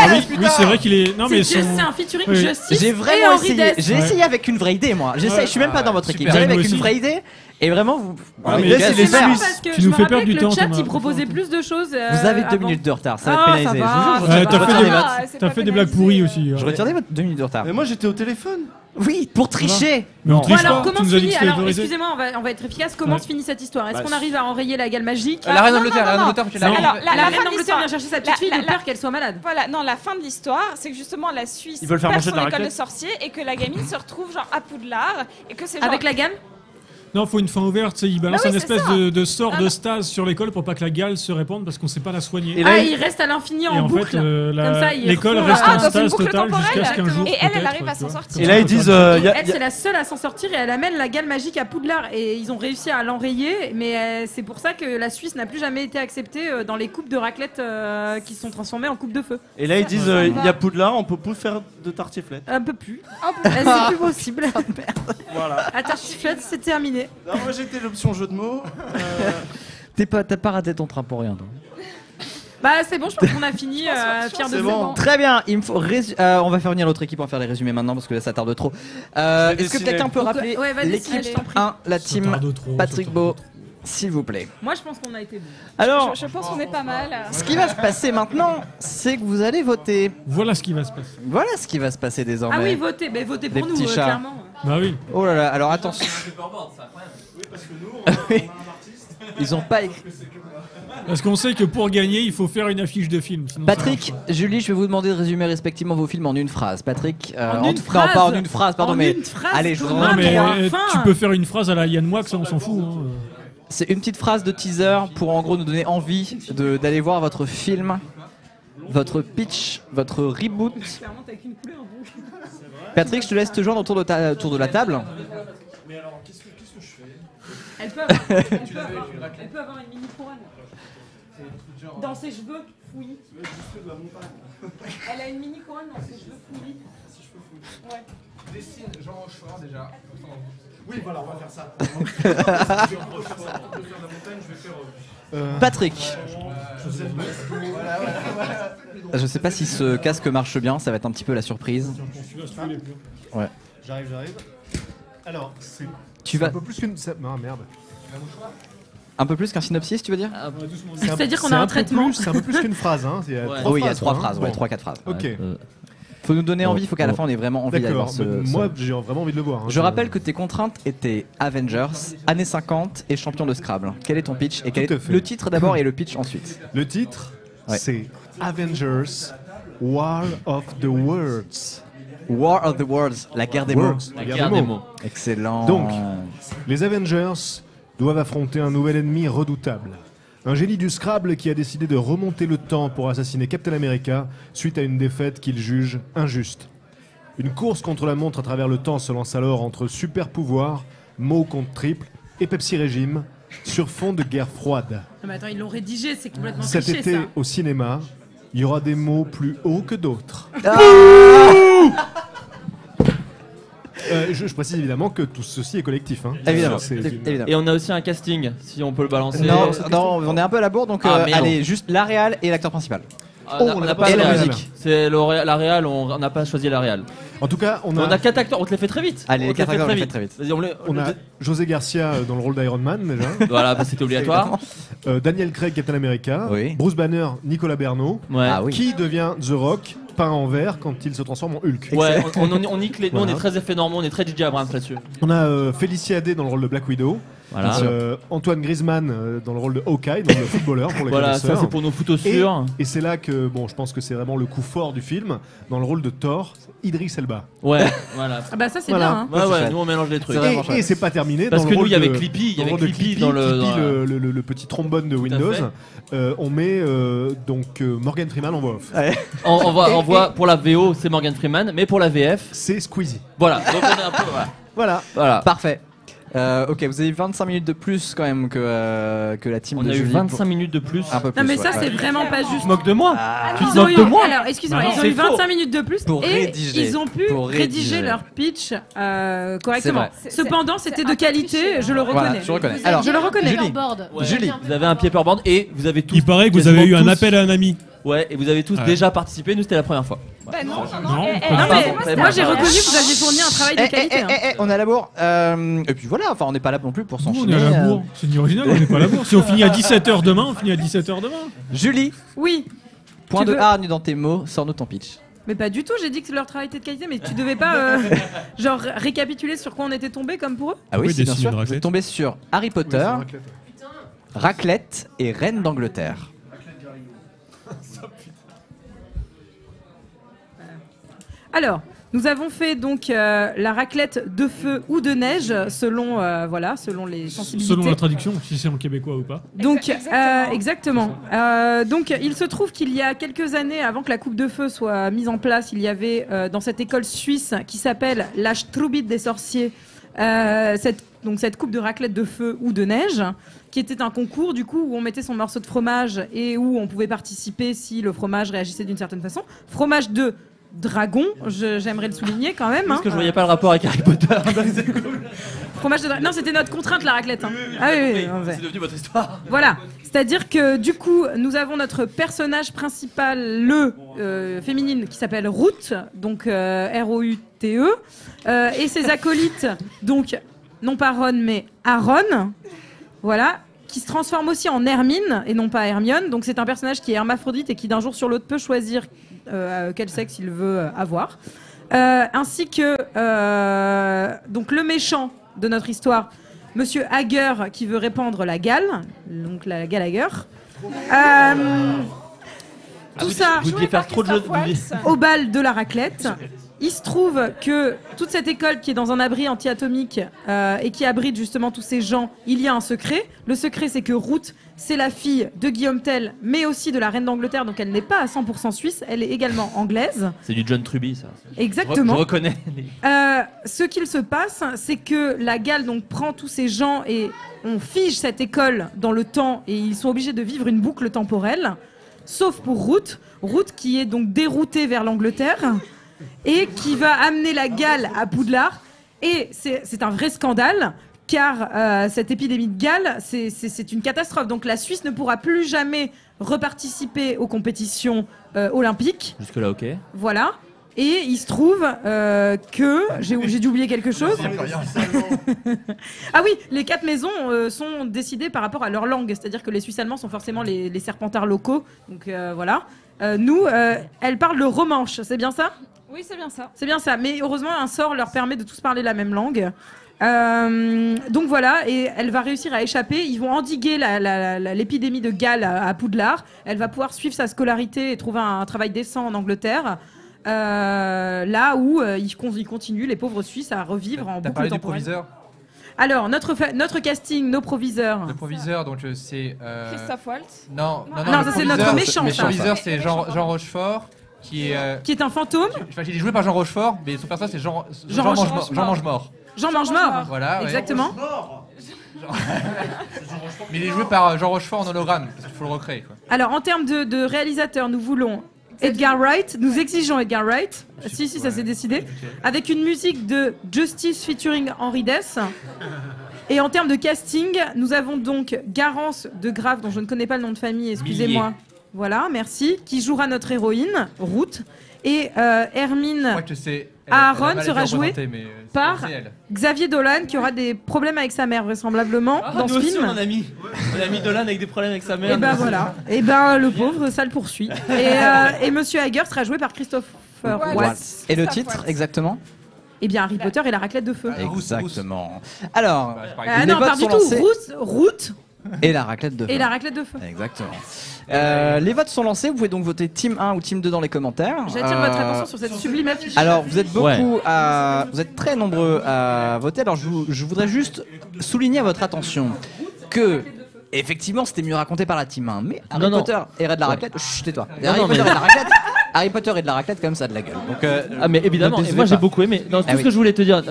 oui, c'est vrai qu'il est. Non mais C'est son. un featuring Oui. Justice J'ai et vraiment Henri essayé. Dess. J'ai essayé avec une vraie idée, moi. J'essaie. Ouais. Je suis même pas dans votre Super. équipe. J'arrive Moi avec aussi. une vraie idée. Et vraiment, vous. Ah, mais les Dess, gars, il est super. C'est marrant suisse. parce que Tu je nous me fais rappelais perdre du que le temps, chat Thomas. il proposait plus de choses. Vous avez 2 avant. minutes de retard. Ça va Ah, te pénaliser. ça Je vous va. jure, je Ouais, retire t'as fait les des- votes. c'est T'as pas fait des blagues pénalisé. pourries aussi. Je retire des votes. 2 minutes de retard. Mais moi, j'étais au téléphone. Oui, pour tricher. Mais on Non. Bon triche alors pas. comment Tu nous se as dit que finit c'était alors autorisé. excusez-moi on va être efficace comment Ouais. se finit cette histoire est-ce Bah, qu'on arrive à enrayer la gale magique La reine non, d'Angleterre, non, la reine non. d'Angleterre, tu Non. l'as. Alors, la la reine fin de d'Angleterre l'histoire. vient chercher sa La- petite fille la- de peur qu'elle soit malade. Voilà, non, la fin de l'histoire, c'est que justement la Suisse Ils veulent faire perd manger son de la école de raclette. sorciers et que la gamine se retrouve genre à Poudlard et que c'est genre. Avec la gamme Non, faut une fin ouverte. Tu sais, il balance Bah oui, un c'est espèce ça. de sort Ah, de bah. stase sur l'école pour pas que la gale se répande parce qu'on sait pas la soigner. Et là, Ah il- il reste à l'infini Et en en boucle. fait, Comme ça, ils l'école refont reste la- en dans une stase boucle totale temporelle, jusqu'à ce qu'un jour. et elle peut-être, arrive à tu s'en vois, sortir. comme Et ça, là, on ils peut disent. faire- y a- Elle, c'est la seule à s'en sortir et elle amène la gale magique à Poudlard et ils ont réussi à l'enrayer mais c'est pour ça que la Suisse n'a plus jamais été acceptée dans les coupes de raclette qui se sont transformées en coupes de feu. Et là, ils disent il y a Poudlard, on peut plus faire de tartiflette. Un peu plus. C'est plus possible. Voilà. À tartiflette, c'est terminé. Non, moi, j'étais l'option jeu de mots. T'as pas raté ton train pour rien, toi. Bah c'est bon, je pense qu'on a fini. Pierre de c'est bon. Très bien, il me faut on va faire venir l'autre équipe, on va faire les résumés maintenant parce que là ça tarde trop. Est-ce que dessiner. quelqu'un peut Donc, rappeler ouais, vas-y, l'équipe allez, je t'en prie. 1, la Ça team tarde trop, Patrick ça Beau, tarde trop. s'il vous plaît. Moi je pense qu'on a été bon. Alors, Je pense qu'on est pas mal. ce qui va se passer maintenant, c'est que vous allez voter. Voilà ce qui va se passer. Voilà ce qui va se passer désormais. Ah oui, votez, mais votez Les pour nous, petits chats. clairement. Bah oui. Oh là là, alors attention. Ils ont pas écrit. Parce qu'on sait que pour gagner, il faut faire une affiche de film. sinon ça Patrick, Julie, je vais vous demander de résumer respectivement vos films en une phrase. Patrick, En une non, phrase pas en une phrase, pardon, En mais une phrase, allez, je vous en marche pas. donne Non Thomas, mais enfin. tu peux faire une phrase à la Yann Moix, ça on s'en fout. hein. c'est une petite phrase de teaser pour en gros nous donner envie d'aller voir votre film, votre pitch, votre reboot. Clairement, t'as qu'une couleur rouge. Patrick, je te laisse te joindre autour de la table. Elle peut avoir, elle peut avoir une mini couronne. Dans ses cheveux fouillis. Elle a une mini couronne dans ses cheveux fouillis. Ouais. Dessine Jean Rochefort déjà. Oui, voilà, on va faire ça. Patrick. Je sais pas si ce casque marche bien, ça va être un petit peu la surprise. Ouais. J'arrive. Alors, c'est Tu un vas peu plus qu'une. Ah merde. un peu plus qu'un synopsis, tu veux dire C'est-à-dire qu'on a un traitement. C'est un peu plus qu'une phrase. Hein. Il y a Ouais. trois Oui, il y a phrases, 3 quoi, hein. phrases, ouais, Bon. 3-4 phrases. Ok. Faut nous donner envie, faut qu'à la fin on ait vraiment envie d'aller voir D'accord. ce. Bah, moi, j'ai vraiment envie de le voir. hein. Je rappelle que tes contraintes étaient Avengers, années 50 et champion de Scrabble. Quel est ton pitch et quel Tout à est fait. le titre d'abord et le pitch ensuite? Le titre, Ouais. c'est Avengers War of the Worlds. War of the Worlds, la guerre des mots. Worlds, La guerre des mots. Excellent. Donc, les Avengers doivent affronter un nouvel ennemi redoutable. Un génie du Scrabble qui a décidé de remonter le temps pour assassiner Captain America suite à une défaite qu'il juge injuste. Une course contre la montre à travers le temps se lance alors entre super pouvoirs, mots contre triple et Pepsi Régime sur fond de guerre froide. Non, mais attends, ils l'ont rédigé, c'est complètement Cet cliché été ça. au cinéma, Il y aura des mots plus hauts que d'autres. Je précise évidemment que tout ceci est collectif. Hein. Évidemment. Évidemment. Et on a aussi un casting, si on peut le balancer. Non, on est un peu à la bourre, donc allez, juste la réal et l'acteur principal. On n'a pas la musique. C'est la réal, on n'a pas choisi la réal. En tout cas, on a 4 acteurs, on te les fait très vite. Allez, les 4 acteurs, on les fait très vite. Vas-y, on a José Garcia dans le rôle d'Iron Man déjà. Voilà, bah, c'était obligatoire. Daniel Craig, Captain America. Oui. Bruce Banner, Nicolas Bernot. Ouais. Ah oui. Qui devient The Rock, peint en vert quand il se transforme en Hulk. Ouais, on nique les. Nous, on Voilà. est très effets normaux, on est très J.J. Abrams là-dessus. On a Félicia Day dans le rôle de Black Widow. Voilà. Antoine Griezmann dans le rôle de Hawkeye, donc le footballeur pour les Voilà, connaisseurs. ça c'est pour nos photos sûres. Et c'est là que, bon, je pense que c'est vraiment le coup fort du film. Dans le rôle de Thor, Idris Elba. Ouais, voilà. Ah bah ça c'est Voilà. bien. Hein. Ouais, nous on mélange les trucs. Et c'est pas terminé. Parce dans que le nous, rôle il y avait de- Clippy, il y dans avait le rôle de Clippy dans le. le petit trombone de Windows. On met donc Morgan Freeman en voix off. On voit pour la VO, c'est Morgan Freeman, mais pour la VF, c'est Squeezie. Voilà, donc on est un peu. Voilà. Parfait. Ok, vous avez 25 minutes de plus quand même que la team On de a eu Julie. 25 minutes de plus. Un peu plus. Non mais ça ouais. c'est vraiment pas juste. Tu te moques de moi Tu te Ils ont moques eu, de moi alors excuse-moi, Non, ils ont c'est eu 25 faux. minutes de plus Pour et rédiger. ils ont pu Pour rédiger rédiger. leur pitch correctement. C'est vrai. Cependant, c'était de qualité, je le reconnais. Voilà, je reconnais. Vous Alors, avez je le un reconnais. paperboard. Ouais. Julie, Vous avez un paperboard et vous avez tous. Il paraît que vous avez eu un appel à un ami. Ouais, et vous avez tous déjà participé. Nous, c'était la première fois. Bah non, Non, Non mais moi j'ai reconnu que vous aviez fourni un travail de qualité. hein. on est à la bourre. Et puis voilà, enfin on n'est pas là non plus pour Nous, on s'enchaîner. est à la bourre. C'est ni original, on n'est pas à la bourre. Si on finit à 17h demain, on finit à 17h demain. Julie, Oui, point Tu de veux- hargne dans tes mots, sors-nous ton pitch. mais pas du tout, j'ai dit que leur travail était de qualité, mais tu devais pas genre récapituler sur quoi on était tombé comme pour eux. Ah oui, Oui, c'est bien dessine sûr. une Vous raclette. êtes tombé sur Harry Potter, raclette et reine d'Angleterre. Alors, nous avons fait donc la raclette de feu ou de neige selon selon les sensibilités. Selon la traduction, si c'est en québécois ou pas. Donc, exactement. Donc, il se trouve qu'il y a quelques années, avant que la coupe de feu soit mise en place, il y avait dans cette école suisse qui s'appelle la Strubit des sorciers, cette coupe de raclette de feu ou de neige, qui était un concours du coup où on mettait son morceau de fromage et où on pouvait participer si le fromage réagissait d'une certaine façon. Fromage de dragon, j'aimerais le souligner quand même. Parce que je voyais pas le rapport avec Harry Potter. Fromage de dragon. Non, c'était notre contrainte la raclette. Hein. Ah oui, non, C'est devenu votre histoire. voilà, c'est-à-dire que du coup, nous avons notre personnage principal, féminine, qui s'appelle Ruth, donc R-O-U-T-E, et ses acolytes, donc non pas Ron mais Aaron, voilà, qui se transforme aussi en Hermine et non pas Hermione. Donc c'est un personnage qui est hermaphrodite et qui d'un jour sur l'autre peut choisir quel sexe il veut avoir, ainsi que donc le méchant de notre histoire. Monsieur Hager qui veut répandre la gale, donc la gale Hager. Tout ça Vous deviez faire trop de jeux. au bal de la raclette. Il se trouve que toute cette école qui est dans un abri anti-atomique et qui abrite justement tous ces gens, il y a un secret. Le secret, c'est que Ruth, c'est la fille de Guillaume Tell, mais aussi de la reine d'Angleterre, donc elle n'est pas à 100% suisse, elle est également anglaise. C'est du John Truby, ça. Exactement. Je reconnais. Ce qu'il se passe, c'est que la Gale donc prend tous ces gens et on fige cette école dans le temps et ils sont obligés de vivre une boucle temporelle, sauf pour Ruth. Ruth qui est donc déroutée vers l'Angleterre et qui va amener la Gale à Poudlard. Et c'est un vrai scandale, car cette épidémie de Gale, c'est une catastrophe. Donc la Suisse ne pourra plus jamais reparticiper aux compétitions olympiques. Jusque-là, ok. Voilà. Et il se trouve que... J'ai dû oublier quelque chose. Ah oui, les 4 maisons sont décidées par rapport à leur langue. C'est-à-dire que les Suisses allemands sont forcément les serpentards locaux. Donc voilà. Nous, elles parlent le romanche, c'est bien ça ? Oui, c'est bien ça. C'est bien ça, mais heureusement un sort leur permet de tous parler la même langue. Donc voilà, et elle va réussir à échapper. Ils vont endiguer l'épidémie de Gale à Poudlard. Elle va pouvoir suivre sa scolarité et trouver un travail décent en Angleterre. Là où ils continuent, les pauvres Suisses, à revivre en T'as boucle parlé du temporelle. proviseur. Alors, notre casting, nos proviseurs. Le proviseur, donc c'est. Christophe Waltz. Non, Non, le ça, c'est proviseur, notre méchant, Le ça. proviseur, c'est Jean Rochefort. Qui est un fantôme. Enfin, il est joué par Jean Rochefort, mais son personnage c'est Jean Mangemort. Jean Mangemort. Voilà. Exactement. Mais il est joué par Jean Rochefort en hologramme, parce qu'il faut le recréer. Quoi. Alors, en termes de réalisateur, nous voulons Edgar Wright. Nous exigeons Edgar Wright. Si, ça s'est décidé. Avec une musique de Justice featuring Henry Dess. Et en termes de casting, nous avons donc Garance de Grave, dont je ne connais pas le nom de famille, excusez-moi. Voilà, merci. Qui jouera notre héroïne, Ruth. Et Hermine Aaron sera jouée par Xavier Dolan, qui aura des problèmes avec sa mère, vraisemblablement, dans ce film. On a mis Dolan avec des problèmes avec sa mère. Et ben voilà. Et ben le pauvre, ça le poursuit. Et Monsieur Hager sera joué par Christopher Watts. Et le titre, exactement? Eh bien, Harry Potter et la raclette de feu. Exactement. Alors, les non, votes pas du sont tout. lancés. Ruth Et la raclette de feu. et la raclette de feu. Exactement. Les votes sont lancés. Vous pouvez donc voter Team 1 ou Team 2 dans les commentaires. J'attire votre attention sur cette sublime affiche. Alors, vous êtes vous êtes très nombreux à voter. Alors, je voudrais juste souligner à votre attention que, effectivement, c'était mieux raconté par la Team 1. Mais Harry Potter et Red de la raclette. Chut, tais-toi. Harry Potter et de la raclette, comme ça, de la gueule. Donc, ah, mais évidemment, et moi j'ai beaucoup aimé. Non, tout ce que je voulais te dire,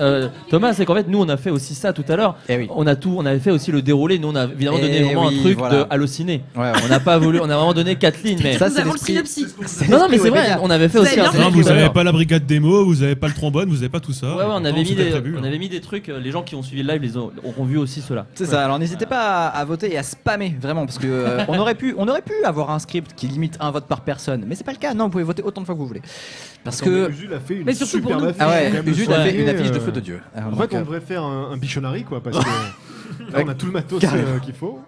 Thomas, c'est qu'en fait, nous on a fait aussi ça tout à l'heure. On avait fait aussi le déroulé. Nous on a évidemment donné vraiment un truc de halluciné. On n'a pas voulu, on a vraiment donné 4 lignes. Mais ça, c'est le synopsis. Non, mais c'est vrai, on avait fait aussi un truc. Vous n'avez pas la brigade démo, vous n'avez pas le trombone, vous n'avez pas tout ça. Ouais, on avait mis des trucs. Les gens qui ont suivi le live auront vu aussi cela. C'est ça. Alors n'hésitez pas à voter et à spammer vraiment, parce que on aurait pu avoir un script qui limite un vote par personne, mais c'est pas le cas. Non, vous pouvez voter autant de fois que vous voulez. Parce que Usul a fait une mais surtout pour nous. affiche. Ah ouais, Usul a fait une affiche de feu de Dieu. En fait, on devrait faire un Bichonary, quoi, parce que là, on a tout le matos qu'il faut.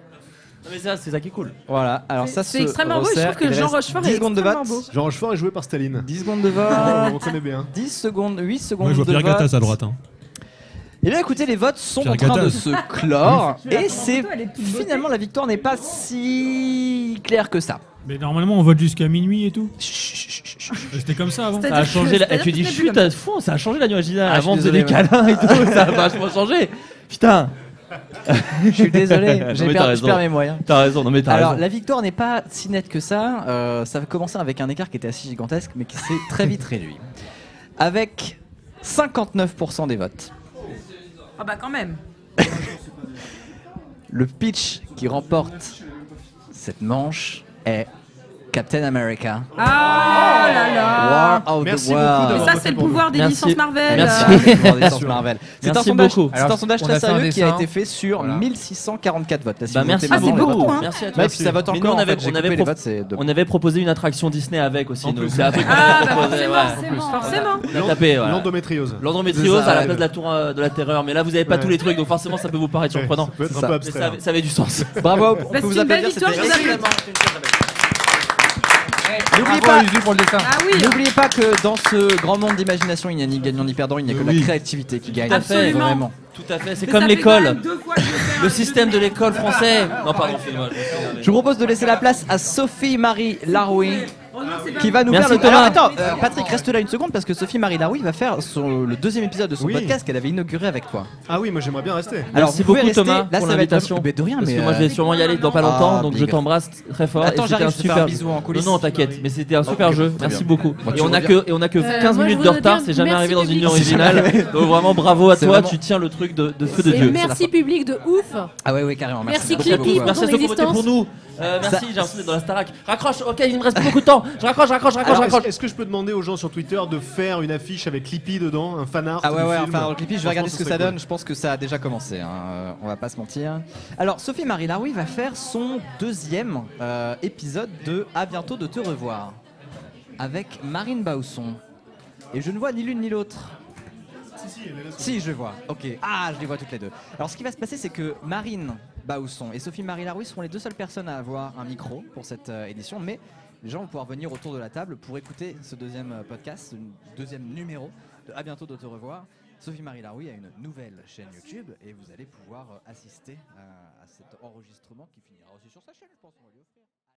Non, mais c'est ça qui est cool. Voilà, alors ça c'est extrêmement beau. Je trouve que Jean Rochefort est extrêmement beau. Jean Rochefort est joué par Staline. 10 secondes de vote. On reconnaît bien. 10 secondes, 8 secondes. Moi, je vois de Pierre vote. Gattaz à droite. Et bien écoutez, les votes sont Pierre en train de Gattaz. se clore. Et c'est finalement la victoire n'est pas si claire que ça. Mais normalement, on vote jusqu'à minuit et tout. C'était comme ça avant. Ça a changé. Tu dis chut, à fond, ça a changé la nuit originale. Ah, Avant, on je suis faisait des désolé, câlins et tout. Ça a vachement changé. Putain. Je suis désolé, Non, je mais t'as perds mes moyens. T'as raison, non mais t'as Alors raison. la victoire n'est pas si nette que ça. Ça a commencé avec un écart qui était assez gigantesque, mais qui s'est très vite réduit. Avec 59% des votes. Ah bah quand même. Le pitch qui remporte cette manche est Captain America. Ah là là. War of Merci the World. beaucoup Mais ça, c'est le pouvoir des Merci. licences Marvel. Merci. Le pouvoir des licences Marvel. C'est un Merci sondage, beaucoup. c'est un Alors, sondage on très a fait un sérieux qui a dessin. été fait sur Voilà. 1644 votes. Là, si Bah vous merci votez c'est maintenant, les beaucoup, votes. hein. Merci à toi. Ouais, puis ça vote Mais nous, encore. on en avait, fait, j'ai on avait coupé les pro- votes, c'est de- on avait proposé une attraction Disney avec aussi. En nous. plus. C'est un truc Ah qu'on bah a proposé, forcément, ouais. forcément. On a tapé, voilà. L'endométriose. L'endométriose C'est ça, à la ouais. place de la tour de la terreur. Mais là, vous n'avez pas Ouais. tous les trucs, donc forcément, ça peut vous paraître surprenant. Ça peut être C'est un ça. peu Mais abstrait. ça avait du sens. Bravo, on Bah, peut c'est vous une belle applaudir. victoire, c'était je vous applaudis. N'oubliez Bravo pas- à Usul pour le dessin. Ah oui. N'oubliez pas que dans ce grand monde d'imagination, il n'y a ni gagnant ni perdant, il n'y a que Oui. la créativité qui gagne. Tout à fait. Absolument. Vraiment. Tout à fait. C'est Mais comme ça fait quand l'école. même 2 fois que je fais un Le système de l'école français. Non, pardon, excuse-moi. Je vous propose de laisser la place à Sophie-Marie Laroui Oh non, c'est pas qui va nous Merci, faire le... Thomas. Alors, attends, Patrick, reste là une seconde parce que Sophie-Marie Laroui va faire le deuxième épisode de son Oui. podcast qu'elle avait inauguré avec toi. Ah oui, moi j'aimerais bien rester. Alors, Merci vous pouvez beaucoup rester. Thomas Là, pour ça va être l'invitation. Mais de rien, Parce mais que moi je vais sûrement y aller dans pas longtemps, donc je big. t'embrasse très fort. Attends, Et c'était j'arrive, un je te fais un super bisou en coulisses. Non, non, t'inquiète, mais c'était un super Ok, jeu. très Merci bien. beaucoup. Bon, Et tu on a reviens. que 15 moi, je minutes de voudrais retard, dire c'est jamais merci arrivé dans une public. nuit originale. Donc vraiment bravo à C'est toi, vraiment- tu tiens le truc de feu de Et Dieu. merci public de ouf. Ah ouais, carrément. Merci beaucoup, Clippy beaucoup. pour Merci ton à ceux qui ont voté existence. pour nous. Merci, j'ai l'impression d'être dans la Starac. Raccroche, ok, il me reste plus beaucoup de temps. Je raccroche. Alors, est-ce que je peux demander aux gens sur Twitter de faire une affiche avec Clippy dedans, un fan art Ah ouais, du ouais, film. enfin, Clippy, je vais regarder ce que Franchement, ça serait donne. Je pense que ça a déjà commencé, hein. On va pas se mentir. Alors, Sophie-Marie Laroui va faire son deuxième épisode de À bientôt de te revoir avec Marine Bausson. Et je ne vois ni l'une ni l'autre. Si, je vois. Ok. Ah, je les vois toutes les deux. Alors, ce qui va se passer, c'est que Marine Bausson et Sophie-Marie Laroui seront les deux seules personnes à avoir un micro pour cette édition, mais les gens vont pouvoir venir autour de la table pour écouter ce deuxième podcast, ce deuxième numéro de À bientôt de te revoir. Sophie-Marie Laroui a une nouvelle chaîne YouTube et vous allez pouvoir assister à cet enregistrement qui finira aussi sur sa chaîne, je pense. On va lui offrir.